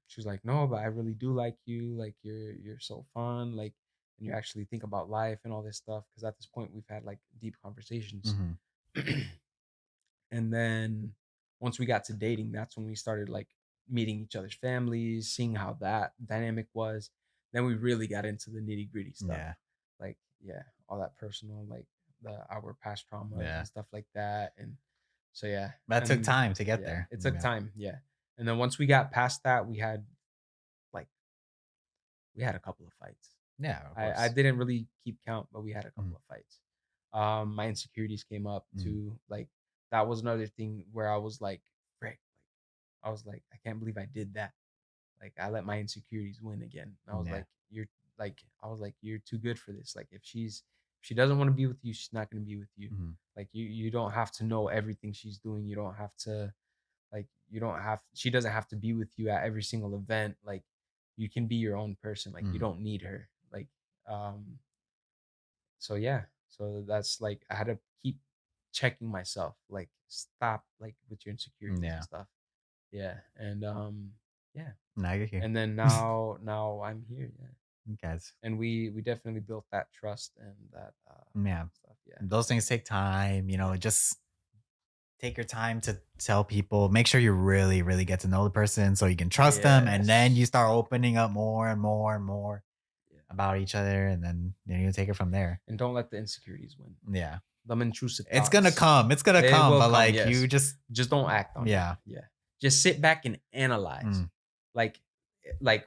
she was like, no, but I really do like you. Like you're so fun. Like and you actually think about life and all this stuff. Cause at this point we've had like deep conversations. Mhm. And then once we got to dating, that's when we started like meeting each other's families, seeing how that dynamic was. Then we really got into the nitty gritty stuff. Yeah. Like, yeah, all that personal, like our past traumas Yeah. and stuff like that. And so yeah. That took And time to get yeah, there. it took Yeah. time. Yeah. And then once we got past that, like we had a couple of fights. Yeah, of I course. didn't really keep count, but we had a couple Mhm. of fights. My insecurities came up Mhm. too. Like that was another thing where I was like, frick. I was like, I can't believe I did that. Like I let my insecurities win again. And I was Yeah. like, you're too good for this. Like if she doesn't want to be with you, she's not gonna be with you. Mhm. Like you don't have to know everything she's doing. You don't have to you don't have she doesn't have to be with you at every single event. Like you can be your own person. Like you Mhm. don't need her. Like um so yeah. So that's like I had to keep checking myself. Like stop like with your insecurities and Yeah. stuff. Yeah. And yeah. Now you're here. And then now I'm here, yeah. Guys. And we definitely built that trust and that Yeah. stuff. Yeah. Those things take time, Yeah. just take your time to tell people, make sure you really, really get to know the person so you can trust them. And then you Yes. start opening up more and more and more Yeah. about each other. And then you take it from there. And don't let the insecurities win. Yeah. them intrusive It's gonna thoughts. come. It's gonna It come. will But come, like yes. you just don't act on it. yeah. Yeah. Just sit back and analyze. Like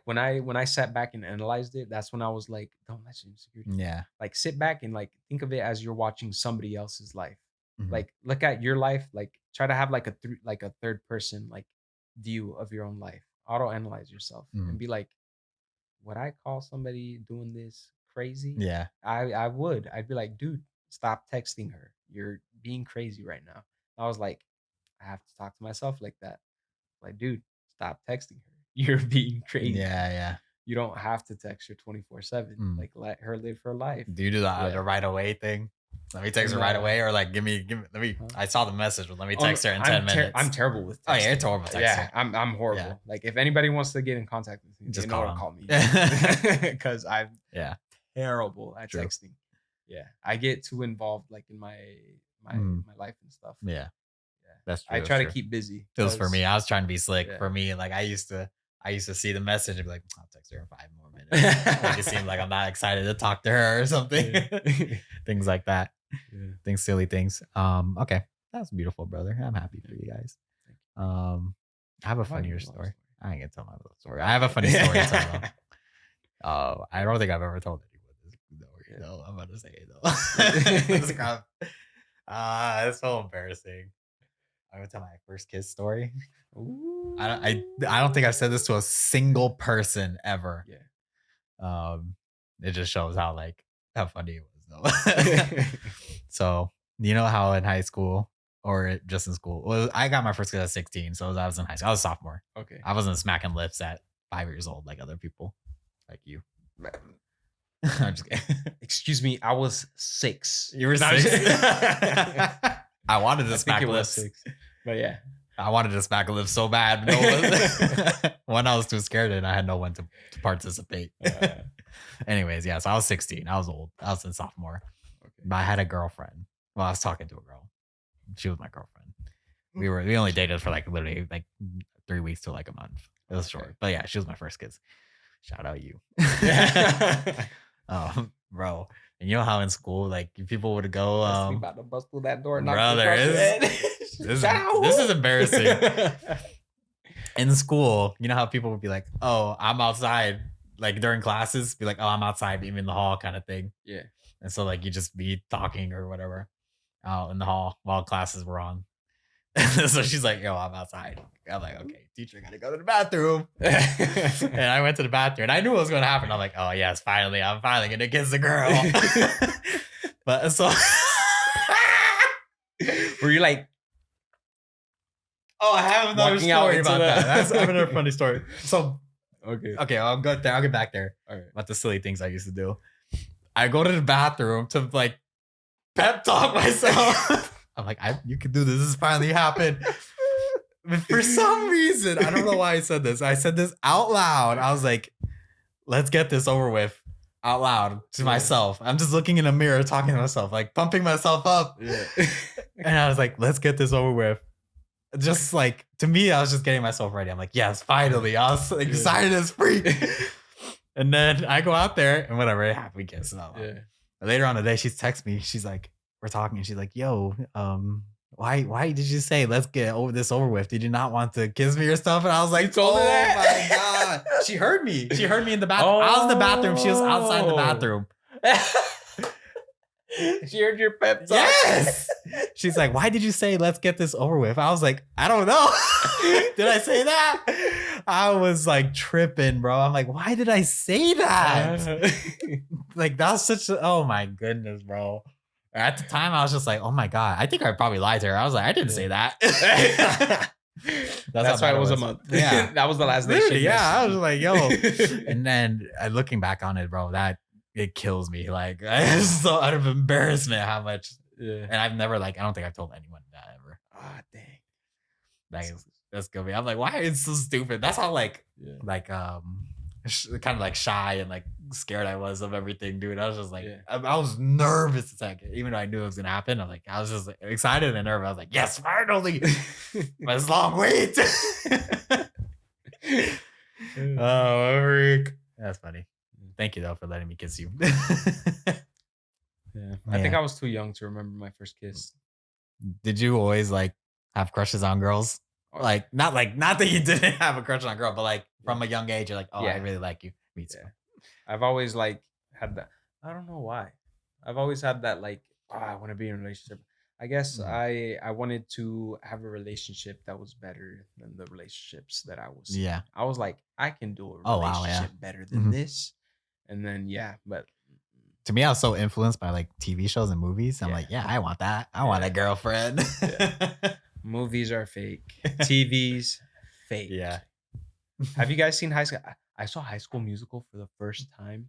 when I sat back and analyzed it, that's when I was like, don't let your insecurities. Yeah. Like sit back and like think of it as you're watching somebody else's life. Mhm. Like look at your life. Like try to have like a third person like view of your own life. Auto analyze yourself and be like, would I call somebody doing this crazy? Yeah. I would. I'd be like, dude, stop texting her. You're being crazy right now. I was like, I have to talk to myself like that. Like, dude, stop texting her. You're being crazy. Yeah, yeah. You don't have to text her 24/7. Like, let her live her life. Do you do the right away thing? Let me text her right away, or like give me. Let me. I saw the message, but let me text her in 10 minutes. I'm terrible with texting. Oh yeah, it's horrible. Yeah, I'm horrible. Yeah. Like if anybody wants to get in contact with me, just they know to call me because I'm terrible at texting. Yeah, I get too involved like in my life and stuff. Yeah, that's true. I try to keep busy. It was for me. I was trying to be slick. For me, like I used to see the message and be like, I'll text her in 5 more minutes. Make it seem like I'm not excited to talk to her or something. Things like that. Yeah. Silly things. Okay. That's beautiful, brother. I'm happy for you guys. I have a funnier story. I ain't gonna tell my little story. I have a funny story to tell. I don't think I've ever told anyone this story. No, I'm about to say it though. It's so embarrassing. I'm gonna tell my first kiss story. Ooh. I don't think I've said this to a single person ever. Yeah. It just shows how funny it was though. So you know how in high school or just in school, well, I got my first kiss at 16, so I was in high school. I was a sophomore. Okay. I wasn't smacking lips at 5 years old like other people, like you. I'm just kidding. Excuse me, I was 6. You were 6. I wanted to smack lips. But yeah. I wanted to smack a lip so bad. But one, I was too scared and I had no one to participate. Anyways, yeah, so I was 16. I was old. I was a sophomore. Okay. But I had a girlfriend. Well, I was talking to a girl. She was my girlfriend. We only dated for literally 3 weeks to a month. It was short. But yeah, she was my first kiss. Shout out you. Bro. And you know how in school, people would go about to bust through that door and bro, there is. This is embarrassing. In school, you know how people would be like, oh, I'm outside, during classes, be like, oh, I'm outside, meet me in the hall kind of thing. Yeah. And so you just be talking or whatever out in the hall while classes were on. So she's like, yo, I'm outside. I'm like, okay, teacher, gotta go to the bathroom. And I went to the bathroom and I knew what was going to happen. I'm like, oh yes, finally, I'm finally gonna kiss the girl. But so were you like, oh, I have another story about that. I have another funny story. So okay, I'll go there. I'll get back there. All right. About the silly things I used to do. I go to the bathroom to pep talk myself. I'm like, you can do this. This finally happened. But for some reason, I don't know why I said this. I said this out loud. I was like, let's get this over with out loud to myself. I'm just looking in a mirror, talking to myself, pumping myself up. Yeah. And I was like, let's get this over with. Just to me, I was just getting myself ready. I'm like, yes, finally. I was excited as freak. And then I go out there and whatever, we kiss. Yeah. Later on the day, she texts me. She's like, we're talking and she's like, yo, why did you say let's get this over with? Did you not want to kiss me or stuff? And I was like, told her that? My God. She heard me. She heard me in the bathroom. I was in the bathroom. She was outside the bathroom. She heard your pep talk. Yes. She's like, why did you say let's get this over with? I was like, I don't know. Did I say that? I was tripping, bro. I'm like, why did I say that? That's such a, oh my goodness, bro. At the time, I was just like, oh my God. I think I probably lied to her. I was like, I didn't say that. That's why it was a month. Yeah. That was the last day. Yeah. I was like, yo. And then looking back on it, bro, it kills me. It's so out of embarrassment how much. Yeah. And I've never I don't think I've told anyone that ever. Ah, dang. That's gonna be. I'm like, why is so stupid? That's how kind of shy and scared I was of everything, dude. I was just I was nervous a second, even though I knew it was gonna happen. I'm I was just excited and nervous. I was like, yes, finally. But it's long wait. Oh, freak. That's funny. Thank you though for letting me kiss you. Yeah, I think I was too young to remember my first kiss. Did you always like have crushes on girls? Like not that you didn't have a crush on a girl, but like from a young age, you're like, oh, I really like you. Me too. Yeah. I've always like had that. I don't know why. I've always had that like, oh, I want to be in a relationship. I guess I wanted to have a relationship that was better than the relationships that I was. Yeah. I was like, I can do a Oh, wow, relationship better than this. And then but to me, I was so influenced by like TV shows and movies. I'm like, yeah, I want that. I want a girlfriend. Movies are fake. TV's fake. Yeah. Have you guys seen High School? I saw High School Musical for the first time.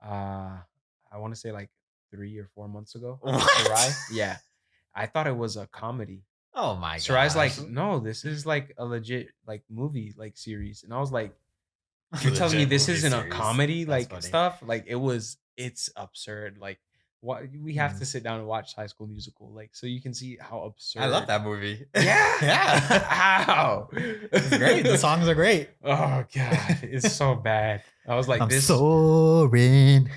I want to say like 3 or 4 months ago. What? Yeah. I thought it was a comedy. Oh my god. Sarai's like, no, this is like a legit like movie like series. And I was like, you're telling me this isn't a comedy like stuff? Like it's absurd. Like what we have to sit down and watch High School Musical, like so you can see how absurd. I love that movie. Yeah. Yeah. How? It's great. The songs are great. Oh god, it's so bad. I was like, I'm this soaring,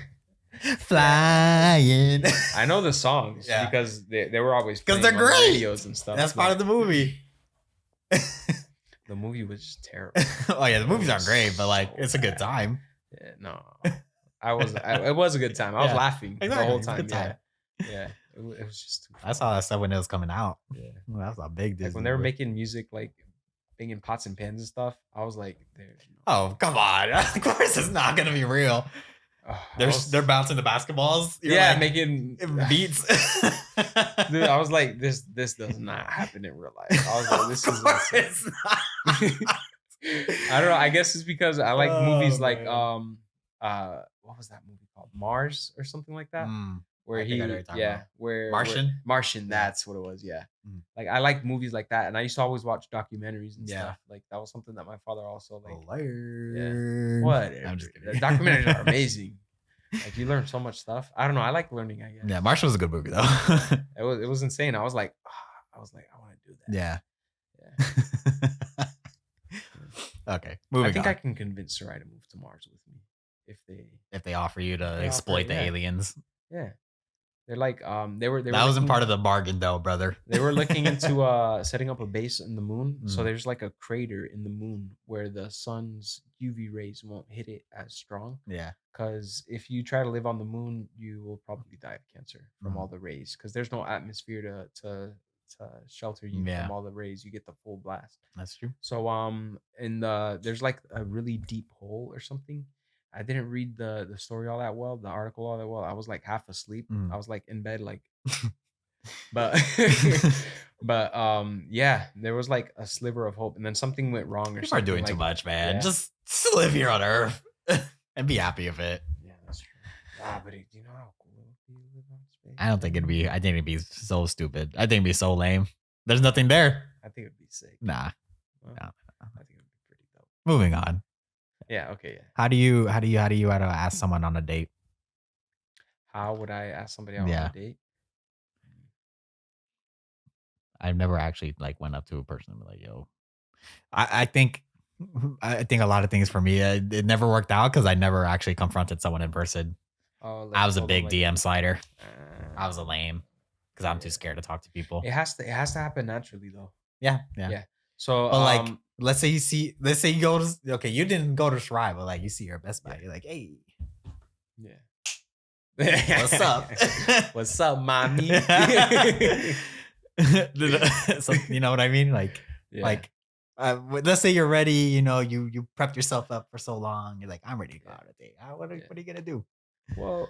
flying. I know the songs because they were always because they're great. Radios and stuff. That's part of the movie. The movie was just terrible. Oh yeah, the movies aren't great, but like it's a good time. Yeah, no. It was a good time. I was laughing the whole time. Yeah. It was just too funny. I saw that stuff when it was coming out. Yeah. Well, that was a big Disney. Like when they were making music, like banging pots and pans and stuff, I was like, oh, come on. Of course it's not gonna be real. They're bouncing the basketballs. You're like, making beats. Dude, I was like, this does not happen in real life. I was like, this is insane. I don't know. I guess it's because I like movies like what was that movie called? Mars or something like that. Where Martian, that's what it was. Yeah. Like I like movies like that. And I used to always watch documentaries and stuff. Like that was something that my father also like. What? I'm just kidding. The documentaries are amazing. Like you learn so much stuff. I don't know. I like learning, I guess. Yeah, Martian was a good movie though. It was insane. I was like, I want to do that. Yeah. Okay. I think I can convince Sarai to move to Mars with me if they offer you to exploit the aliens. Yeah. They're like they were that wasn't part of the bargain though, brother. They were looking into setting up a base in the moon. So there's like a crater in the moon where the sun's UV rays won't hit it as strong. Yeah. Because if you try to live on the moon, you will probably die of cancer from all the rays. Because there's no atmosphere to shelter you from all the rays. You get the full blast. That's true. So there's like a really deep hole or something. I didn't read the story all that well, the article all that well. I was like half asleep. I was like in bed, like, but yeah, there was like a sliver of hope, and then something went wrong. People are doing too much, man. Just live here on Earth and be happy with it. Yeah, that's true. But do you know how cool it would be to live on space? I don't think it'd be. I think it'd be so stupid. I think it'd be so lame. There's nothing there. I think it'd be sick. Nah. Well, no. I think it'd be pretty dope. Moving on. Yeah. Okay. Yeah. How do you ask someone on a date? How would I ask somebody out on a date? I've never actually like went up to a person and be like, "Yo," I think a lot of things for me it never worked out because I never actually confronted someone in person. Oh, I was a big DM slider. I was a lame because I'm too scared to talk to people. It has to happen naturally though. Yeah. So, but like, let's say you go to you didn't go to Shirai, but like you see her at Best Buy, you're like, hey, what's up? What's up, mommy? So, you know what I mean? Like, let's say you're ready. You know, you prepped yourself up for so long. You're like, I'm ready to go out on a date. What are you gonna do? Well,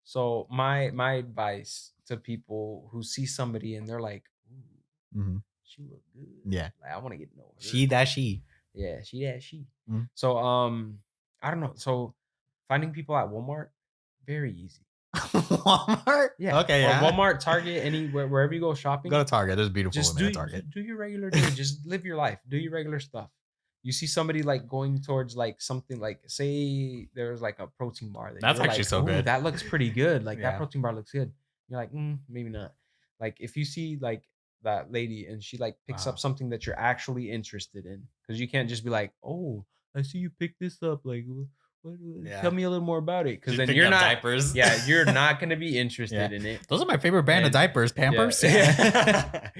so my advice to people who see somebody and they're like, ooh, she look good. Yeah, like I want to get to know her. She. Yeah, she. So I don't know. So finding people at Walmart, very easy. Walmart? Yeah. Okay, yeah. Walmart, Target, anywhere, wherever you go shopping. Go to Target. There's beautiful women at Target. Do your regular day. Just live your life. Do your regular stuff. You see somebody like going towards like something like, say there's like a protein bar. That's actually like, so good. That looks pretty good. Like that protein bar looks good. You're like, maybe not. Like if you see like that lady and she like picks up something that you're actually interested in, because you can't just be like, oh, I see you pick this up. Like, Tell me a little more about it, because then picking you're up not diapers. Yeah, you're not gonna be interested in it. Those are my favorite brand of diapers, Pampers. Yeah.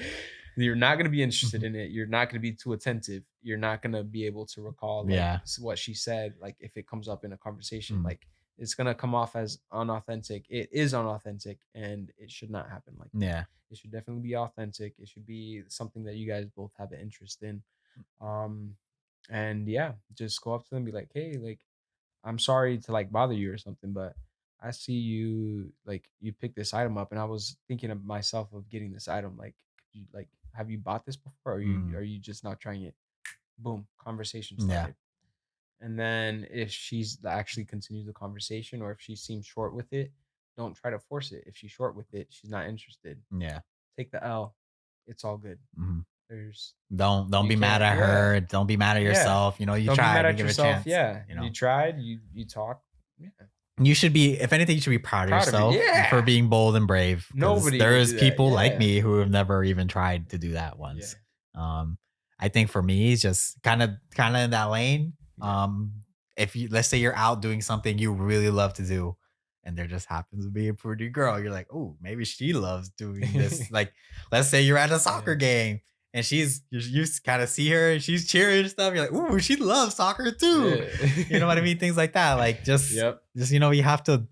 You're not gonna be interested in it. You're not gonna be too attentive. You're not gonna be able to recall like what she said. Like if it comes up in a conversation, like it's gonna come off as unauthentic. It is unauthentic, and it should not happen like that. Yeah. It should definitely be authentic. It should be something that you guys both have an interest in. And yeah, just go up to them and be like, hey, like, I'm sorry to like bother you or something, but I see you like you picked this item up, and I was thinking of myself of getting this item. Like, could you like have you bought this before? Or are you just not trying it? Boom, conversation started. And then if she's actually continues the conversation, or if she seems short with it, don't try to force it. If she's short with it, she's not interested. Yeah. Take the L. It's all good. There's don't be mad at her. Don't be mad at yourself. You know, you tried. Don't be mad at yourself. Yeah. You know, you tried. You talk. Yeah. You should be, if anything, you should be proud of yourself for being bold and brave. Nobody. There's people like me who have never even tried to do that once. I think for me, it's just kind of in that lane. If you, let's say you're out doing something you really love to do, and there just happens to be a pretty girl, you're like, oh, maybe she loves doing this. Like, let's say you're at a soccer game, and you kind of see her and she's cheering and stuff. You're like, ooh, she loves soccer too. You know what I mean? Things like that. Like just you know, you have to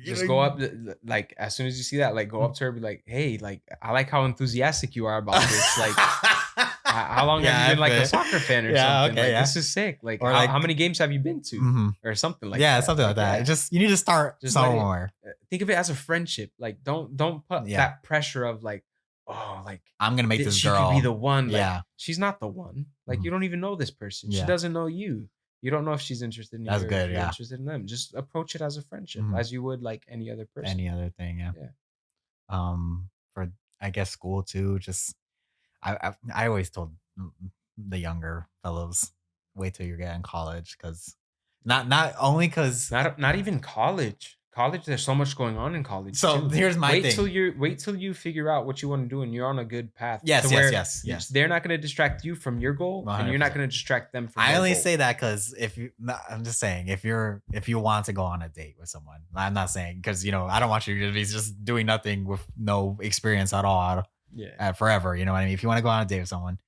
just go up, like as soon as you see that, like go up to her, be like, hey, like I like how enthusiastic you are about this. Like how long have you been like a soccer fan or something? Okay, like, this is sick. Like, or how many games have you been to? Or something like that. Yeah, something like that. Just you need to start somewhere. Think of it as a friendship. Like don't put that pressure of like, oh, like I'm gonna make this girl. She could be the one. Like, she's not the one. Like you don't even know this person. She doesn't know you. You don't know if she's interested in you. That's good. You're interested in them. Just approach it as a friendship, as you would like any other person. Any other thing, for I guess school too. Just I always told the younger fellows, wait till you get in college, because not only because not even college. College, there's so much going on in college. So here's my thing. Wait till you figure out what you want to do and you're on a good path. Yes. They're not going to distract you from your goal, 100%. And you're not going to distract them from. I only say that because I'm just saying if you want to go on a date with someone, I'm not saying because I don't want you to be just doing nothing with no experience at all. Forever, you know what I mean? If you want to go on a date with someone,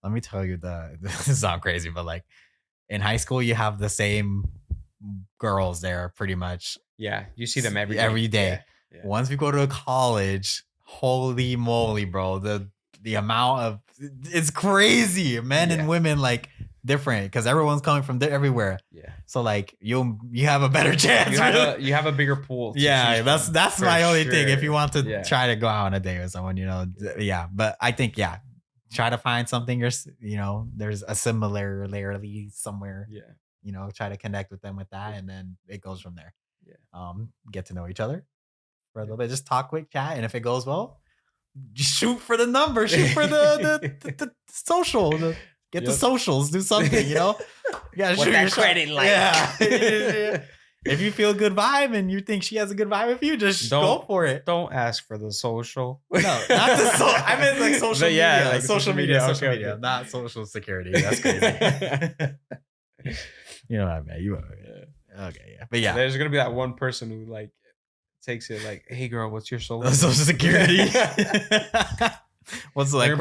let me tell you this sounds crazy, but like in high school, you have the same girls there pretty much. Yeah, you see them every day. Yeah. Once we go to college, holy moly, bro! The amount of it's crazy. Men and women like different because everyone's coming from everywhere. Yeah. So like you have a better chance. You have a bigger pool. Yeah, that's my only thing. If you want to try to go out on a date with someone, But I think try to find something there's a similarity somewhere. Yeah. Try to connect with them with that, and then it goes from there. Yeah. Get to know each other for a little bit. Just talk, quick chat, and if it goes well, just shoot for the number. Shoot for the social. Get the socials. Do something. Yeah. What that credit like? Yeah. If you feel good vibe and you think she has a good vibe with you, just go for it. Don't ask for the social. No, not the social. I meant like social media. Yeah, like social media. Social media, not social security. That's crazy. You know what I mean? You okay, yeah. But yeah. There's gonna be that one person who like takes it like, hey girl, what's your social security? What's like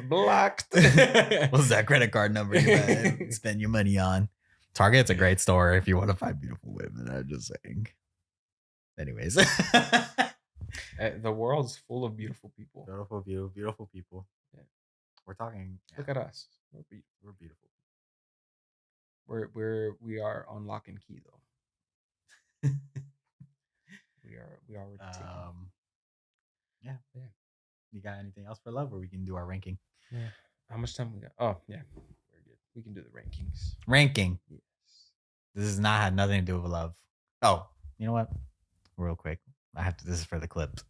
blocked? What's that credit card number you spend your money on? Target's a great store if you want to find beautiful women. I'm just saying. Anyways. The world's full of beautiful people. Beautiful people. Yeah. We're talking. Look at us. We're beautiful. We are on lock and key though. we already yeah. You got anything else for love, or we can do our ranking? Yeah. How much time we got? Oh yeah, we're good. We can do the rankings. Ranking. Yes. This has not had nothing to do with love. Oh, you know what? Real quick, this is for the clips.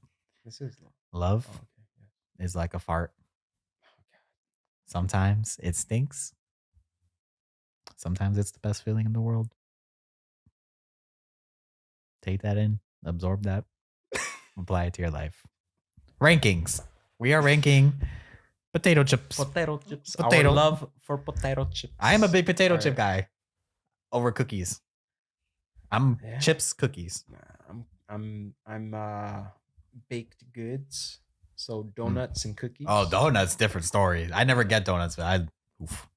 This is love. Oh, okay. Yeah. Is like a fart. Oh God. Sometimes it stinks. Sometimes it's the best feeling in the world. Take that in, absorb that, apply it to your life. Rankings. We are ranking potato chips. Potato chips. Our love for potato chips. I am a big potato chip guy over cookies. I'm chips, cookies. I'm baked goods. So donuts and cookies. Oh, donuts, different story. I never get donuts, but I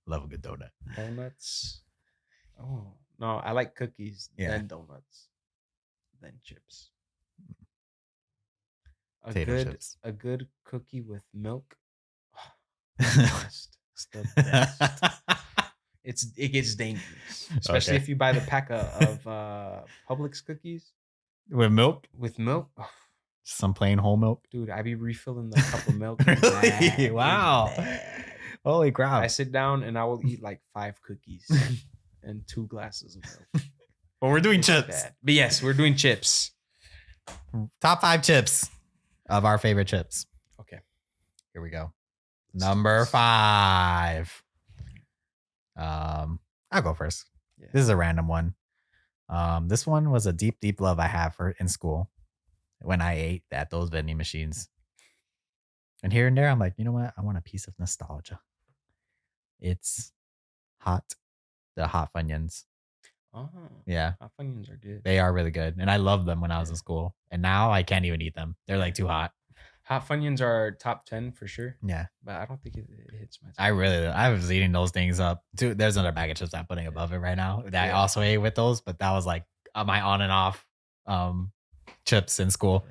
love a good donut. Donuts. Oh no, I like cookies, then donuts, then chips. Chips. A good cookie with milk. Oh, it's the best. It gets dangerous, especially if you buy the pack of Publix cookies with milk. With milk, some plain whole milk, dude. I be refilling the cup of milk. Really? Wow! Holy crap! I sit down and I will eat like 5 cookies and 2 glasses of milk. Well, we're doing chips. Bad. But yes, we're doing chips. Top 5 chips of our favorite chips. Okay, here we go. Number 5. I'll go first. Yeah. This is a random one. This one was a deep, deep love I have for in school when I ate at those vending machines. And here and there, I'm like, you know what? I want a piece of nostalgia. It's the hot Funyuns. Oh, yeah. Hot Funyuns are good. They are really good. And I loved them when I was in school. And now I can't even eat them. They're like too hot. Hot Funyuns are top 10 for sure. Yeah. But I don't think it hits my top. I was eating those things up. Dude, there's another bag of chips I'm putting above it right now that I also ate with those, but that was like my on and off chips in school.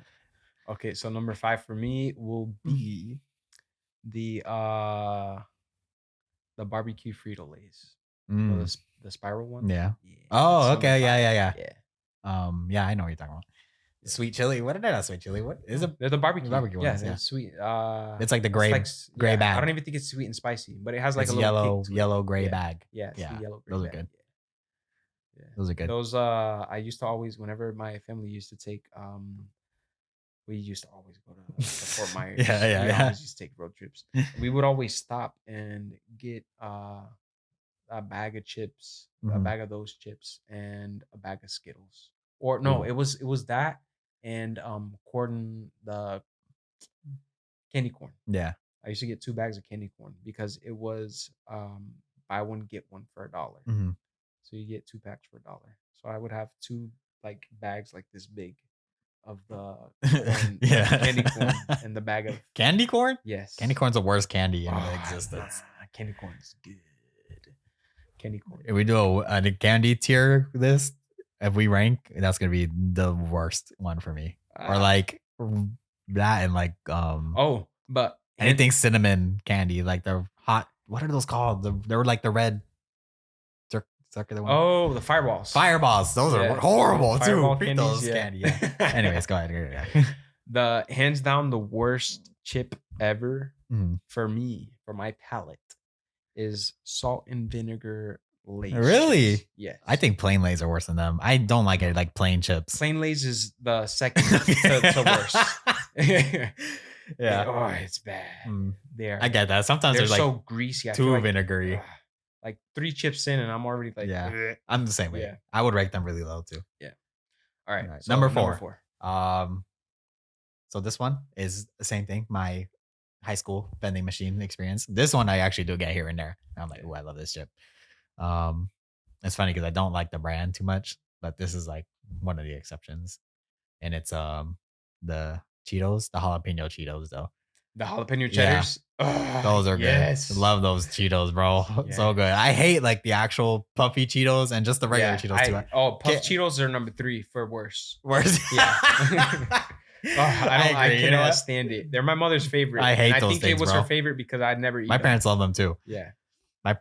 Okay, so number 5 for me will be the barbecue Frito Lays. The spiral one. Yeah. Oh, okay. Yeah. Yeah, I know what you're talking about. Sweet chili. What did I not sweet chili? What is it? They're the barbecue ones. Yeah, sweet. It's like the gray bag. I don't even think it's sweet and spicy, but it has like it's a little yellow gray bag. Yeah, yellow gray those bag. Are good. Yeah. Those are good. Those I used to always, whenever my family used to take we used to always go to Fort Myers. We always used to take road trips. We would always stop and get a bag of chips, a bag of those chips, and a bag of Skittles. Or no, it was that and the candy corn. Yeah. I used to get 2 bags of candy corn because it was buy one get one for $1. So you get 2 packs for $1. So I would have 2 like bags like this big of the corn, candy corn and the bag of candy corn. Yes, candy corn's the worst candy in existence. Candy corn is good. Candy corn. If we do a candy tier list, if we rank, that's gonna be the worst one for me. Or like that and like but anything cinnamon candy, like the hot. What are those called? They were like the red circular one. Oh, the fireballs. Fireballs. Those are horrible too. Candies, candy. Yeah. Anyways, go ahead. The hands down the worst chip ever for me, for my palate, is salt and vinegar Lay's. Really? Chips. Yes. I think plain Lay's are worse than them. I don't like it like plain chips. Plain Lay's is the second to worst. Yeah. Oh, it's bad. I get that. Sometimes they're like so greasy. Too vinegary. Like 3 chips in, and I'm already like, I'm the same way. Yeah. I would rank them really low too. Yeah. All right. So number four. So this one is the same thing. My high school vending machine experience. This one I actually do get here and there. And I'm like, oh, I love this chip. It's funny because I don't like the brand too much, but this is like one of the exceptions. And it's the Cheetos, the jalapeno Cheetos though. The jalapeno cheddars. Yeah. Those are good. Love those Cheetos, bro. Yeah. So good. I hate like the actual puffy Cheetos and just the regular Cheetos too. Puff Cheetos are number 3 for worse. Worse. Yeah. I cannot stand it. They're my mother's favorite. I hate those things. I think it was her favorite because I'd never eat My parents love them too. Yeah.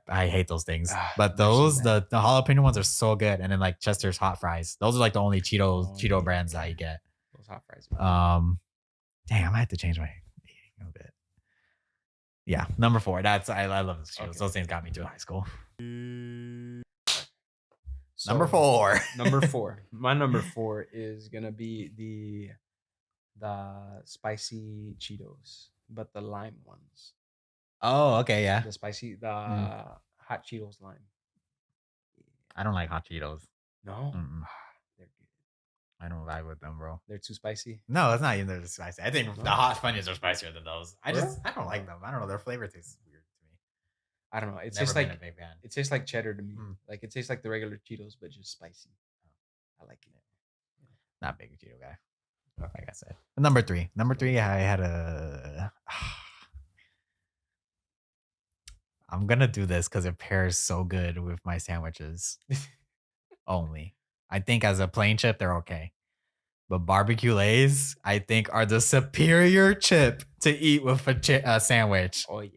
I hate those things. But those, the jalapeno ones are so good. And then like Chester's hot fries. Those are like the only Cheeto brands that you get. Those hot fries. Damn, I had to change my eating a bit. Yeah, number 4. I love those Cheetos. Okay. Those things got me to high school. So, number 4. Number 4. My number 4 is gonna be the spicy Cheetos, but the lime ones. Oh, okay, yeah. The hot Cheetos lime. I don't like hot Cheetos. No, they're good. I don't vibe with them, bro. They're too spicy. No, it's not even they're spicy. I think the hot Funyuns are spicier than those. I don't like them. I don't know. Their flavor tastes weird to me. I don't know. It tastes like cheddar to me. Like it tastes like the regular Cheetos, but just spicy. I like it. Yeah. Not big Cheeto guy. Like I said. Number three, I had a. I'm gonna do this because it pairs so good with my sandwiches. Only, I think as a plain chip, they're okay. But barbecue Lays, I think, are the superior chip to eat with a sandwich. Oh yeah,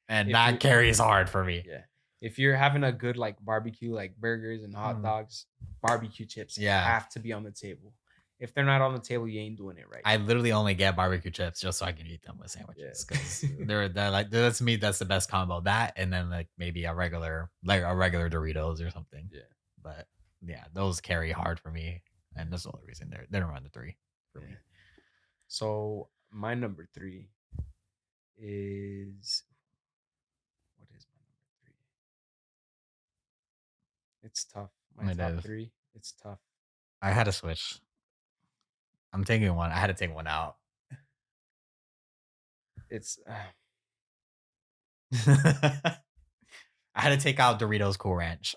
and that carries hard for me. Yeah, if you're having a good like barbecue, like burgers and hot dogs, barbecue chips have to be on the table. If they're not on the table, you ain't doing it right. I literally only get barbecue chips just so I can eat them with sandwiches because they're like that's me. That's the best combo. That and then like maybe a regular Doritos or something. Yeah, but yeah, those carry hard for me, and that's the only reason they're around the 3 for me. So my number 3 is what is my number 3? It's tough. My top 3. It's tough. I had to switch. I'm taking one. I had to take one out. It's. I had to take out Doritos Cool Ranch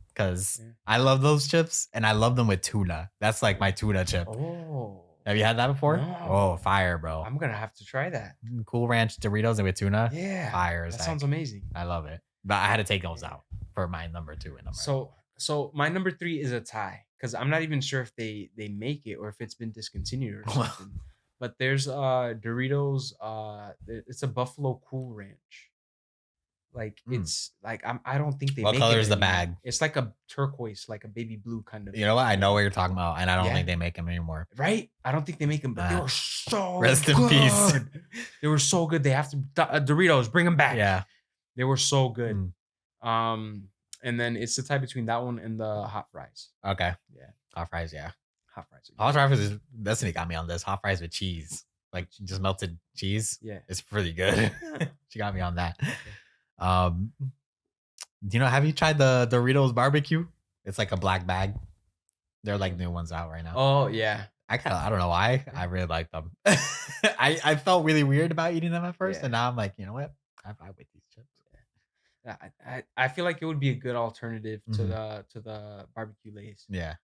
because I love those chips and I love them with tuna. That's like my tuna chip. Oh, have you had that before? No. Oh, fire, bro! I'm gonna have to try that. Cool Ranch Doritos and with tuna. Yeah, fire. That sounds amazing. I love it, but I had to take those out for my number 2 and number. So my number 3 is a tie because I'm not even sure if they make it or if it's been discontinued or something. But there's Doritos. It's a Buffalo Cool Ranch. Like it's like I don't think they. What color is the bag? It's like a turquoise, like a baby blue kind of. You know what? I know what you're talking about, and I don't think they make them anymore. Right? I don't think they make them, but they were so rest in peace. They were so good. They have to Doritos, bring them back. Yeah, they were so good. And then it's the tie between that one and the hot fries. Okay. Yeah. Hot fries. Yeah. Hot fries. Hot fries is Destiny got me on this. Hot fries with cheese, like just melted cheese. Yeah, it's pretty good. She got me on that. Do you know? Have you tried the Doritos barbecue? It's like a black bag. They're like new ones out right now. Oh yeah. I don't know why. I really like them. I felt really weird about eating them at first, and now I'm like, you know what? I with these chips. I feel like it would be a good alternative to the barbecue Lays. Yeah.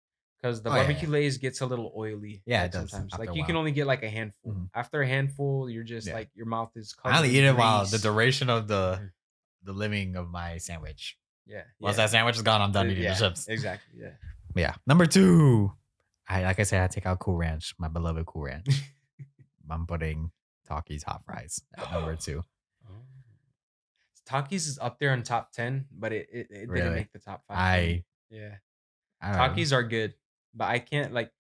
Because the barbecue Lays gets a little oily. Yeah, it does. Sometimes. Like you can only get like a handful. After a handful, you're just like your mouth is covered. I only eat it while the duration of the living of my sandwich. Yeah. Once that sandwich is gone, I'm done eating the chips. Exactly. Yeah. Yeah. Number 2. Like I said, I take out Cool Ranch, my beloved Cool Ranch. I'm putting Takis hot fries at number 2. Takis is up there on top 10, but it really? Didn't make the top 5. Takis are good, but I can't like.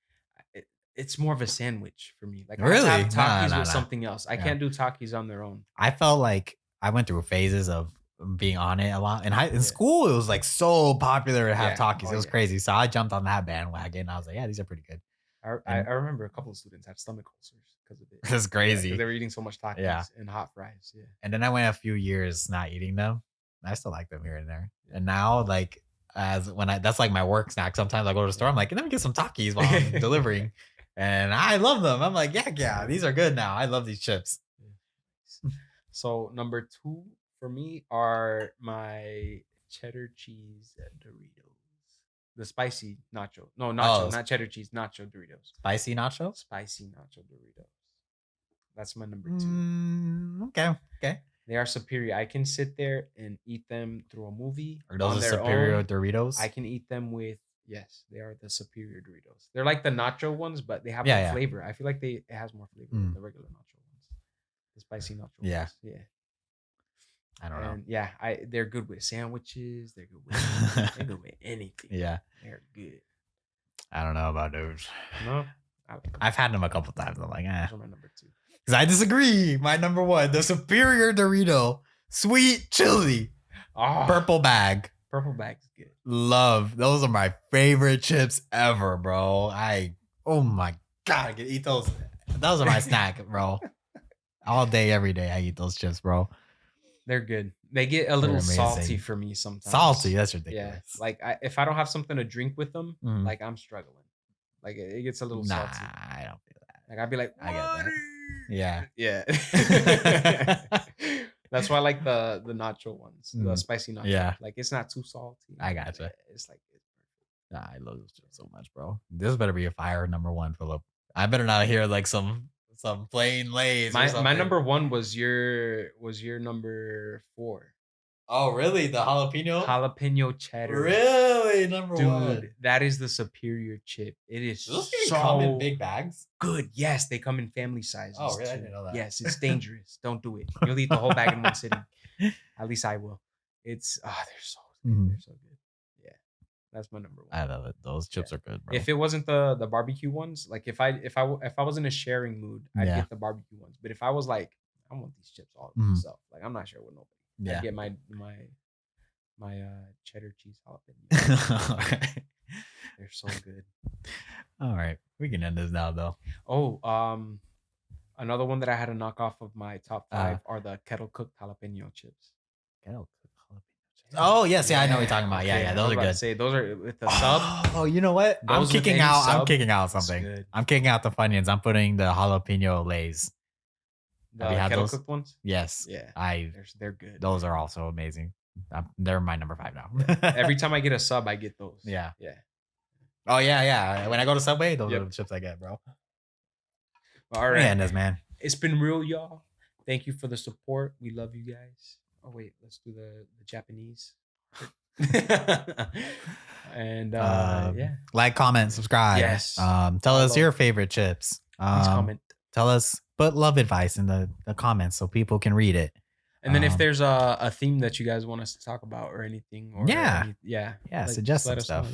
It's more of a sandwich for me. Like really, I have Takis with something else. I can't do Takis on their own. I felt like I went through phases of being on it a lot. In school, it was like so popular to have Takis. It was crazy. So I jumped on that bandwagon. I was like, yeah, these are pretty good. I remember a couple of students had stomach ulcers because of it. That's crazy. They were eating so much Takis and hot fries. Yeah. And then I went a few years not eating them. I still like them here and there. And now, like, that's like my work snack. Sometimes I go to the store. I'm like, let me get some Takis while I'm delivering. And I love them. I'm like, yeah, these are good now. I love these chips. So number 2 for me are my cheddar cheese Doritos. The spicy nacho. No, nacho, not cheddar cheese, nacho Doritos. Spicy nacho? Spicy nacho Doritos. That's my number 2. Okay. They are superior. I can sit there and eat them through a movie. Are those the superior Doritos? I can eat them with, yes, they are the superior Doritos. They're like the nacho ones, but they have more flavor. I feel like it has more flavor than the regular nacho ones. The spicy nacho ones. Yeah. I don't know. Yeah, they're good with sandwiches. They're good with anything. Yeah, they're good. I don't know about those. No, I've had them a couple times. I'm like, Those are my number 2. Because I disagree. My number 1, the superior Dorito, sweet chili, purple bag. Purple bag's good. Love. Those are my favorite chips ever, bro. Oh my god, I can eat those. Those are my snack, bro. All day, every day, I eat those chips, bro. They're good. They get a little salty for me sometimes. Salty? That's ridiculous. Yeah. Like if I don't have something to drink with them, like I'm struggling. Like it gets a little salty. I don't feel that. Like I'd be like, I get that. Yeah. Yeah. That's why I like the nacho ones, the spicy nacho. Yeah. Like it's not too salty. I gotcha. It's like it's perfect. Nah, I love those chips so much, bro. This better be a fire number one, Philip. I better not hear like some plain Lays or something. My number one was your number 4. Oh, really? The jalapeno? Jalapeno cheddar. Really? Number one. Dude, that is the superior chip. It is Those come in big bags? Good. Yes, they come in family sizes. Oh, really? I didn't know that. Yes, it's dangerous. Don't do it. You'll eat the whole bag in one sitting. At least I will. It's they're so good. They're so good. Yeah. That's my number one. I love it. Those chips are good, bro. If it wasn't the barbecue ones, like if I was in a sharing mood, I'd get the barbecue ones. But if I was like, I want these chips all to myself, like I'm not sure what nobody. Yeah. I'd get my cheddar cheese jalapeno. They're so good. All right, we can end this now though. Oh, another one that I had to knock off of my top 5 are the kettle cooked jalapeno chips. Kettle cooked jalapeno chips. Oh yes, yeah, I know what you're talking about. Yeah, those are good. Say those are with the sub. Oh, you know what? I'm kicking out something. I'm kicking out the Funyuns. I'm putting the jalapeno Lays. The kettle cooked ones? Yes. Yeah. They're good. Those are also amazing. They're my number 5 now. Every time I get a sub, I get those. Yeah. Yeah. Oh yeah. When I go to Subway, those are the chips I get, bro. All right. Man. It's been real, y'all. Thank you for the support. We love you guys. Oh wait, let's do the Japanese. And yeah. Like, comment, subscribe. Yes. Tell us your favorite chips. Please comment. Tell us, put love advice in the comments so people can read it. And then if there's a theme that you guys want us to talk about or anything, or suggest some stuff.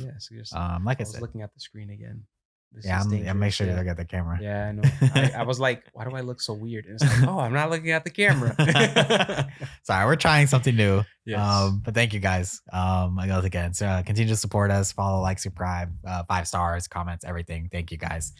Like I said, looking at the screen again. I'm make sure you look at the camera. Yeah, I know. I was like, why do I look so weird? And it's like, oh, I'm not looking at the camera. Sorry, we're trying something new. Yes. But thank you guys. Again, so continue to support us, follow, like, subscribe, 5 stars, comments, everything. Thank you guys.